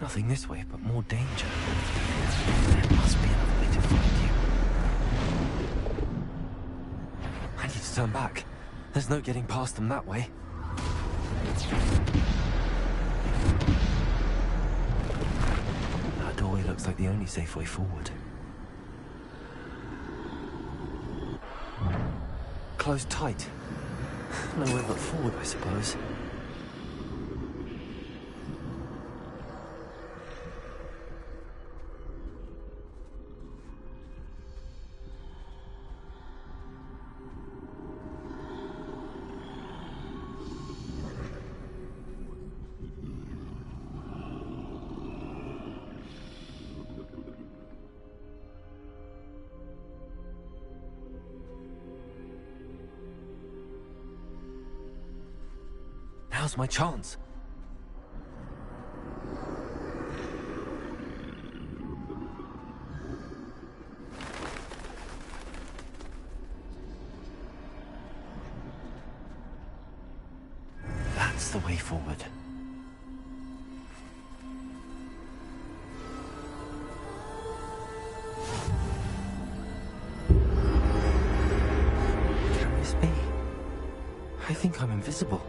Nothing this way, but more danger. There must be another way to find you. I need to turn back. There's no getting past them that way. That doorway looks like the only safe way forward. Closed tight. Nowhere but forward, I suppose. Now's my chance. That's the way forward. Can this be? I think I'm invisible.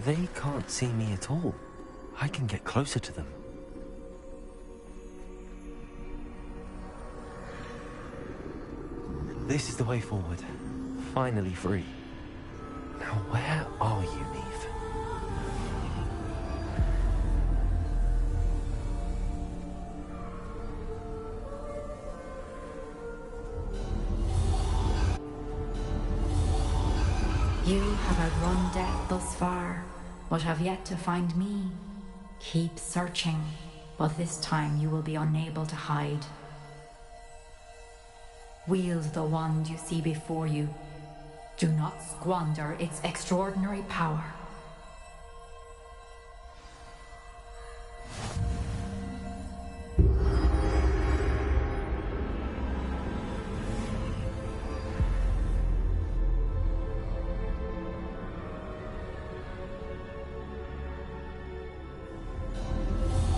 They can't see me at all. I can get closer to them. This is the way forward. Finally free. Now where are you, Neve? You have outrun death thus far, but have yet to find me. Keep searching, but this time you will be unable to hide. Wield the wand you see before you. Do not squander its extraordinary power.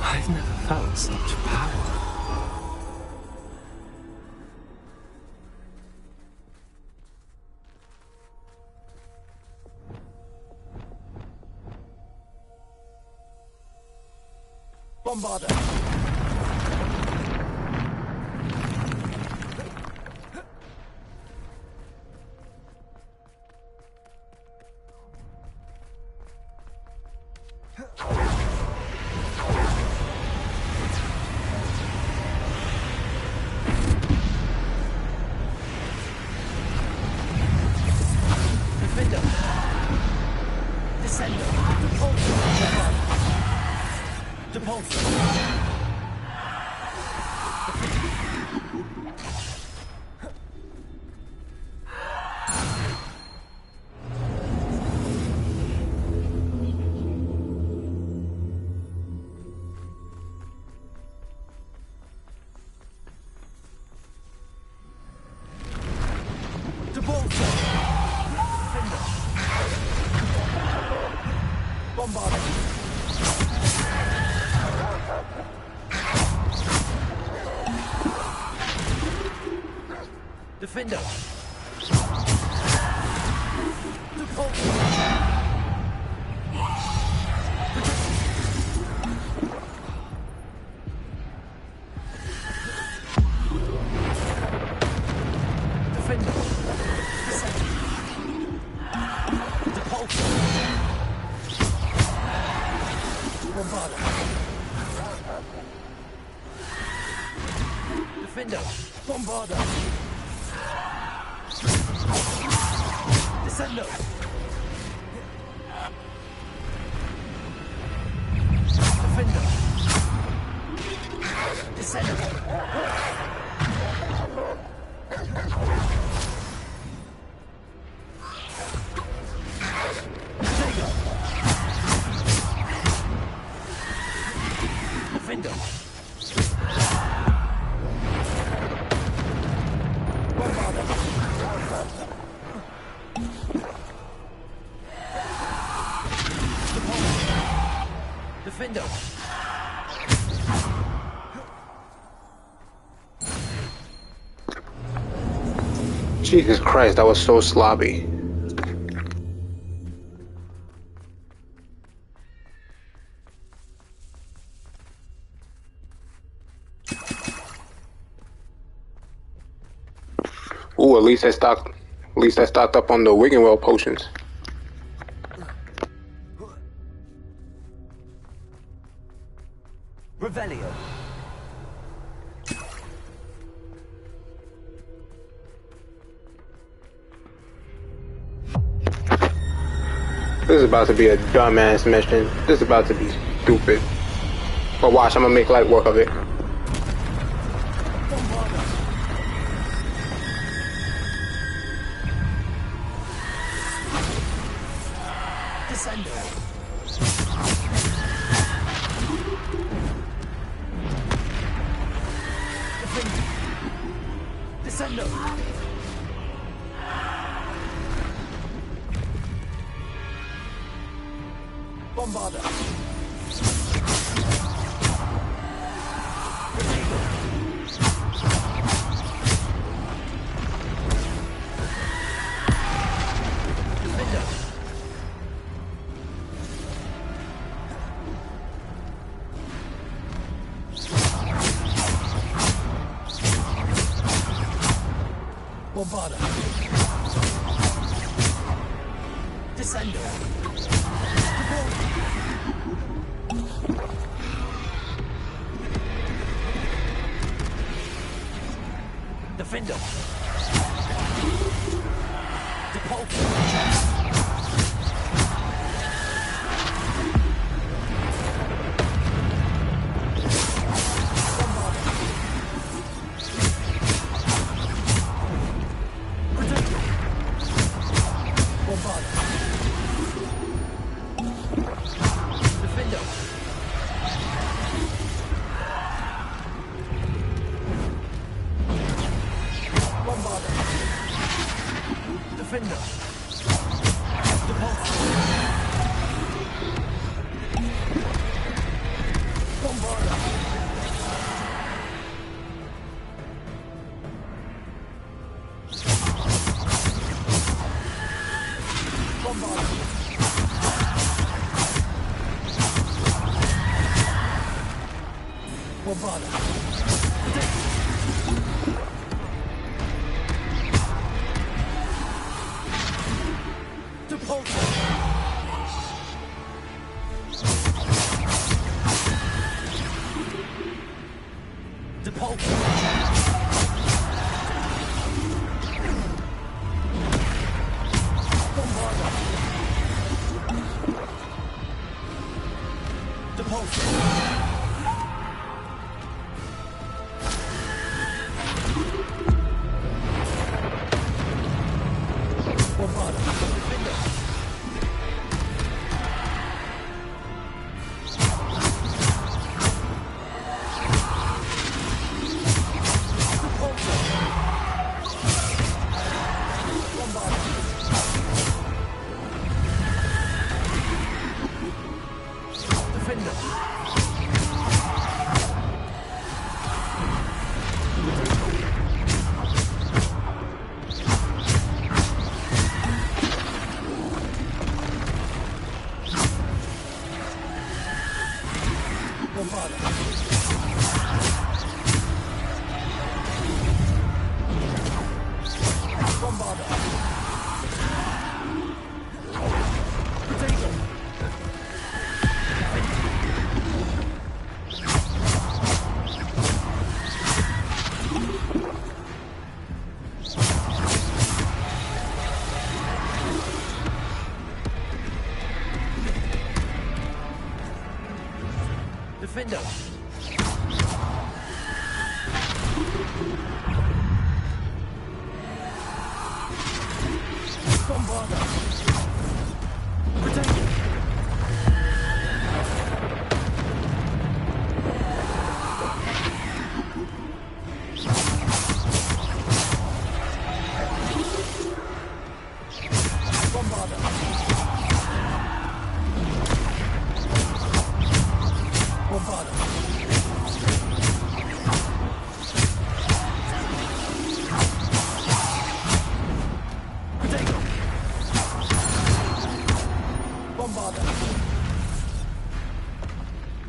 I've never felt such power. Bombarder! Defender! Defender! Bombarder! Descendo! Defender! Descendo! Defender! Defender! Jesus Christ, that was so sloppy. Ooh, at least I stocked up on the Wiggenwell potions. This is about to be a dumbass mission. This is about to be stupid. But watch, I'm gonna make light work of it. Descendo. Bombarda. Bombarda. Descendo. Defender. Defender. Bombarda. Protect.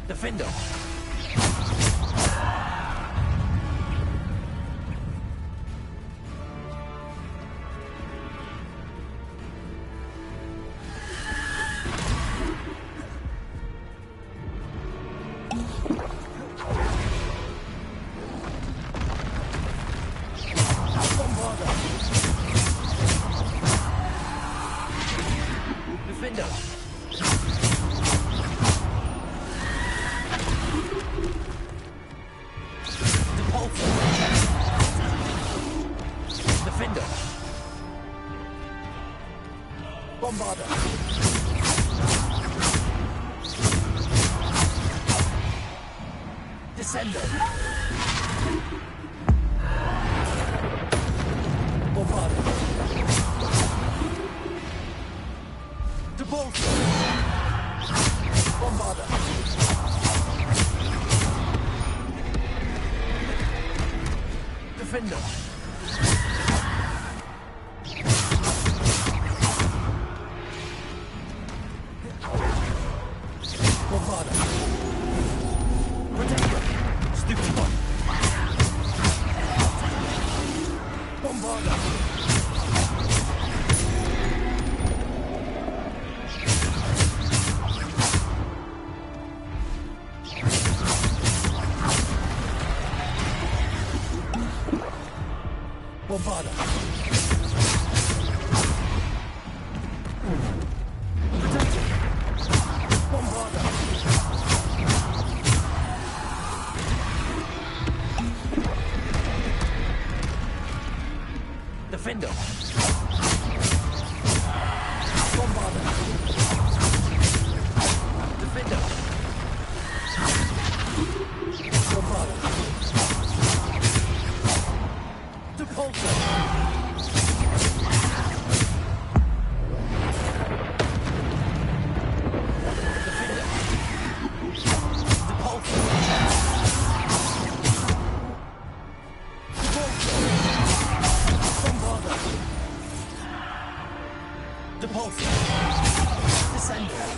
Defender. Defender. Defender. Bombarder. Descender. Bombarder. Debolter. Bombarder. Defender. Bombarder. Protector. Stupid one. Bombarder. Bombarder. Protector. Bombarder. Defender. Bombarder. Defender. Bombarder. Depulsor. Defender. Depulsor. Bombarder. Depulsor. Descender.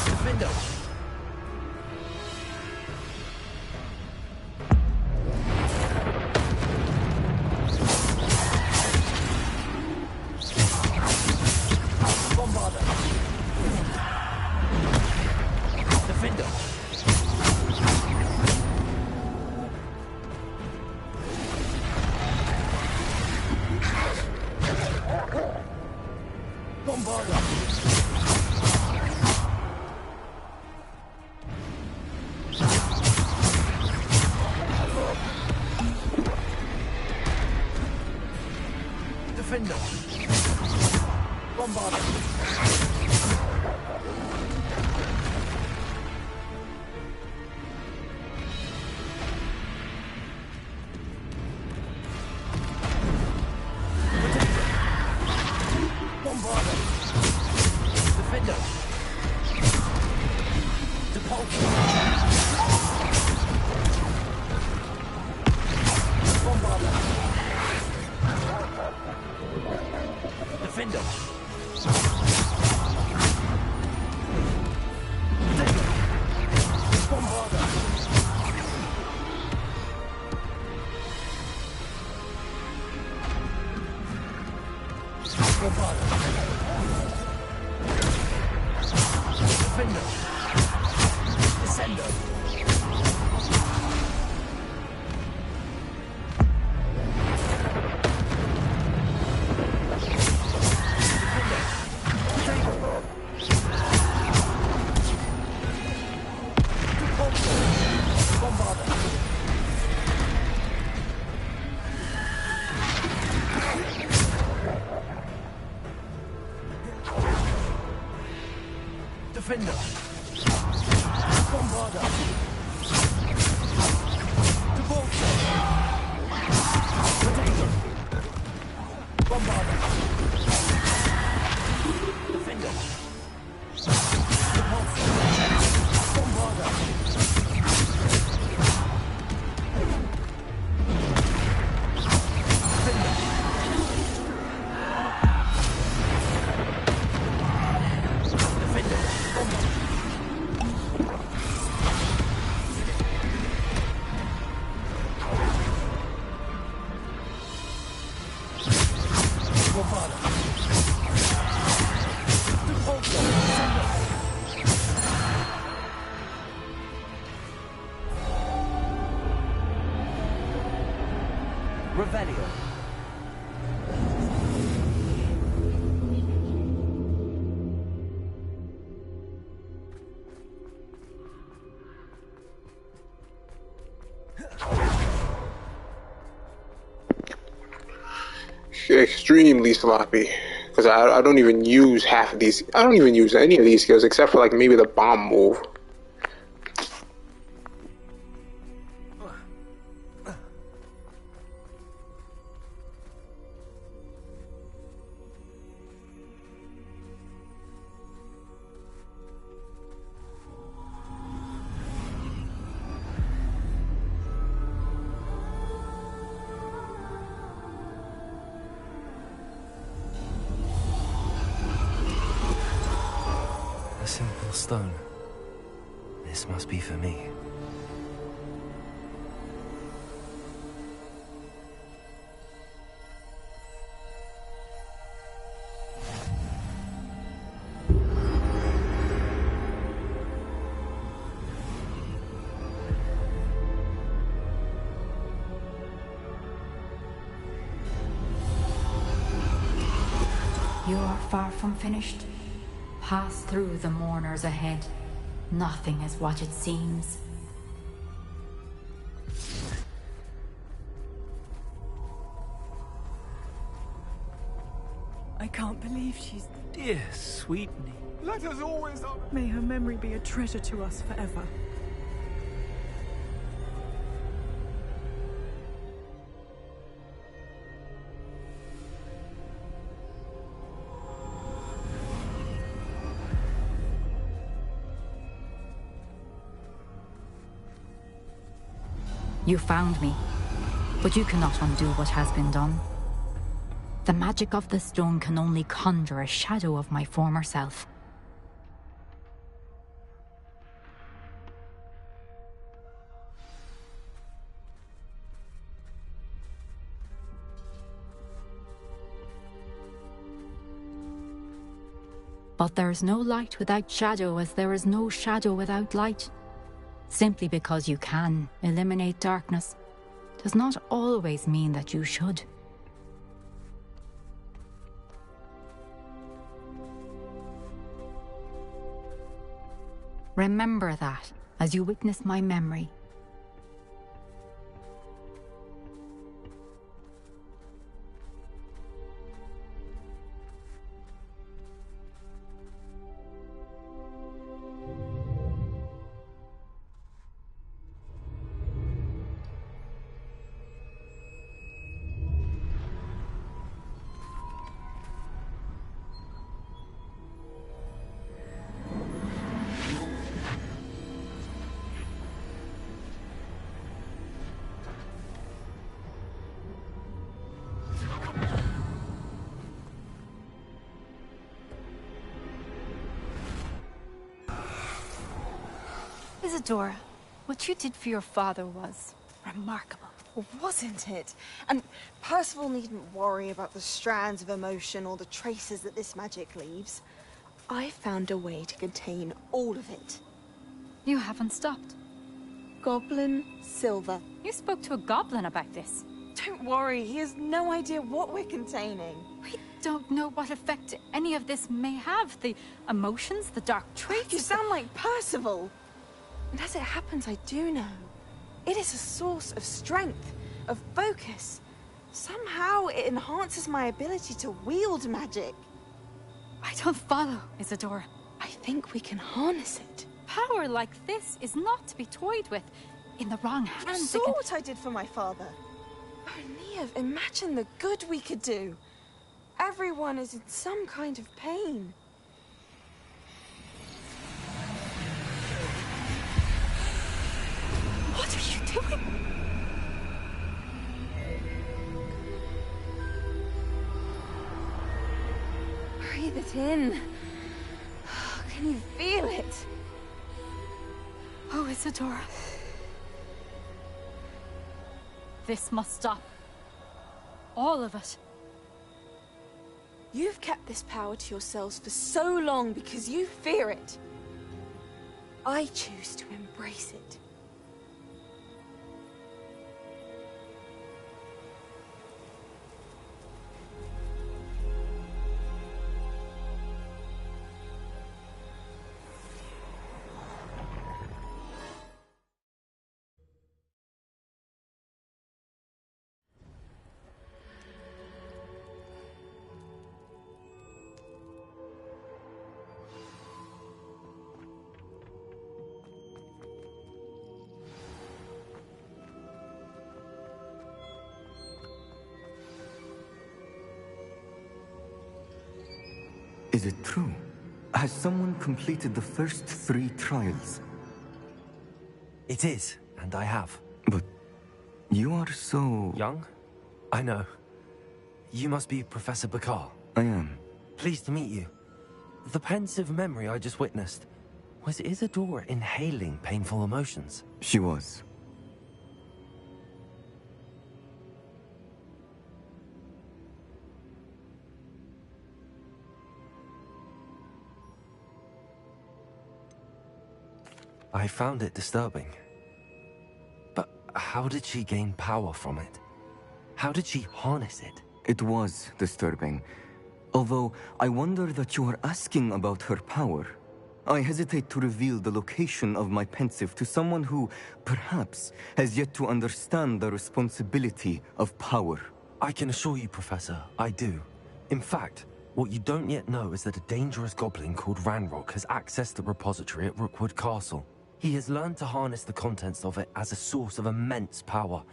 Defender. Bombarder. Defender. Bombarder. Defender. Bombarder. Bombarder. Defender. Depulsor. Bombarder. Defender. Bombarder. Bombarder. Defender. Descender. Bombarder. Defender. Bombarder. Debolter. Protector. Bombarder. Defender. Depulsor. Bombarder. Defender. Bombarder. Revelio. Extremely sloppy, because I don't even use half of these. I don't even use any of these skills except for like maybe the bomb move. A simple stone. This must be for me. You are far from finished. Pass through the mourners ahead. Nothing is what it seems. I can't believe she's... Dear Sweetney. Let us always... May her memory be a treasure to us forever. You found me, but you cannot undo what has been done. The magic of the stone can only conjure a shadow of my former self. But there is no light without shadow, as there is no shadow without light. Simply because you can eliminate darkness does not always mean that you should. Remember that as you witness my memory. Isadora, what you did for your father was remarkable. Well, wasn't it? And Percival needn't worry about the strands of emotion or the traces that this magic leaves. I found a way to contain all of it. You haven't stopped. Goblin Silver. You spoke to a goblin about this. Don't worry, he has no idea what we're containing. We don't know what effect any of this may have. The emotions, the dark traits. You sound like Percival. And as it happens, I do know. It is a source of strength, of focus. Somehow it enhances my ability to wield magic. I don't follow, Isadora. I think we can harness it. Power like this is not to be toyed with. In the wrong hands, You saw what I did for my father. Oh, Neve, imagine the good we could do. Everyone is in some kind of pain. What are you doing? Breathe it in. Can you feel it? Oh, Isadora. This must stop. All of it. You've kept this power to yourselves for so long because you fear it. I choose to embrace it. Is it true? Has someone completed the first 3 trials? It is, and I have. But you are so... young? I know. You must be Professor Bakar. I am. Pleased to meet you. The pensive memory I just witnessed, was Isadora inhaling painful emotions? She was. I found it disturbing. But how did she gain power from it? How did she harness it? It was disturbing. Although, I wonder that you are asking about her power. I hesitate to reveal the location of my pensive to someone who, perhaps, has yet to understand the responsibility of power. I can assure you, Professor, I do. In fact, what you don't yet know is that a dangerous goblin called Ranrock has accessed the repository at Rookwood Castle. He has learned to harness the contents of it as a source of immense power.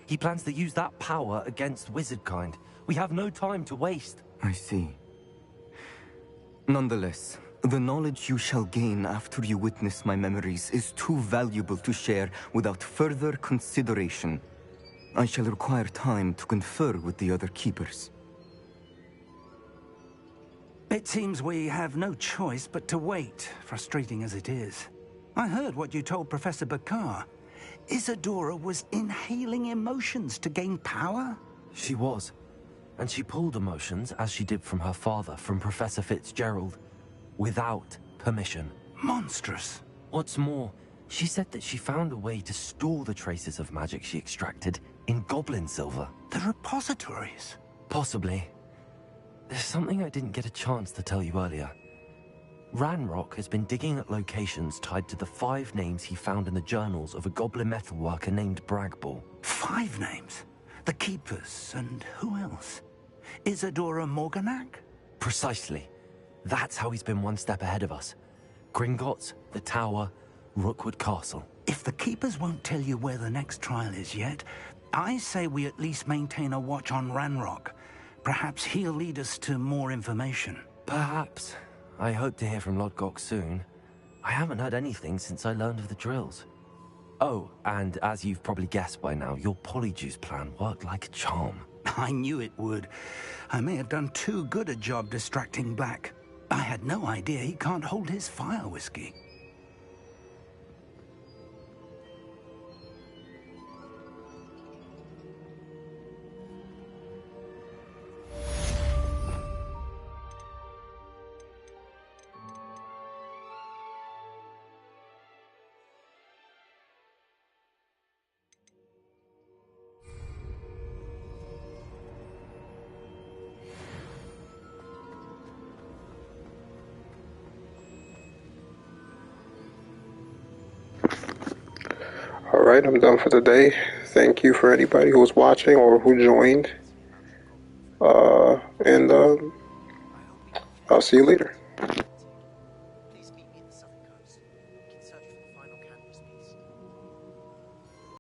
He plans to use that power against wizardkind. We have no time to waste. I see. Nonetheless, the knowledge you shall gain after you witness my memories is too valuable to share without further consideration. I shall require time to confer with the other keepers. It seems we have no choice but to wait, frustrating as it is. I heard what you told Professor Bakar. Isadora was inhaling emotions to gain power? She was. And she pulled emotions, as she did from her father, from Professor Fitzgerald, without permission. Monstrous. What's more, she said that she found a way to store the traces of magic she extracted in goblin silver. The repositories? Possibly. There's something I didn't get a chance to tell you earlier. Ranrock has been digging at locations tied to the 5 names he found in the journals of a goblin metalworker named Bragball. 5 names? The Keepers, and who else? Isadora Morganac? Precisely. That's how he's been one step ahead of us. Gringotts, the Tower, Rookwood Castle. If the Keepers won't tell you where the next trial is yet, I say we at least maintain a watch on Ranrock. Perhaps he'll lead us to more information. Perhaps. I hope to hear from Lodgok soon. I haven't heard anything since I learned of the drills. Oh, and as you've probably guessed by now, your Polyjuice plan worked like a charm. I knew it would. I may have done too good a job distracting Black. I had no idea he can't hold his fire whiskey. Alright, I'm done for the day. Thank you for anybody who was watching or who joined. And I'll see you later.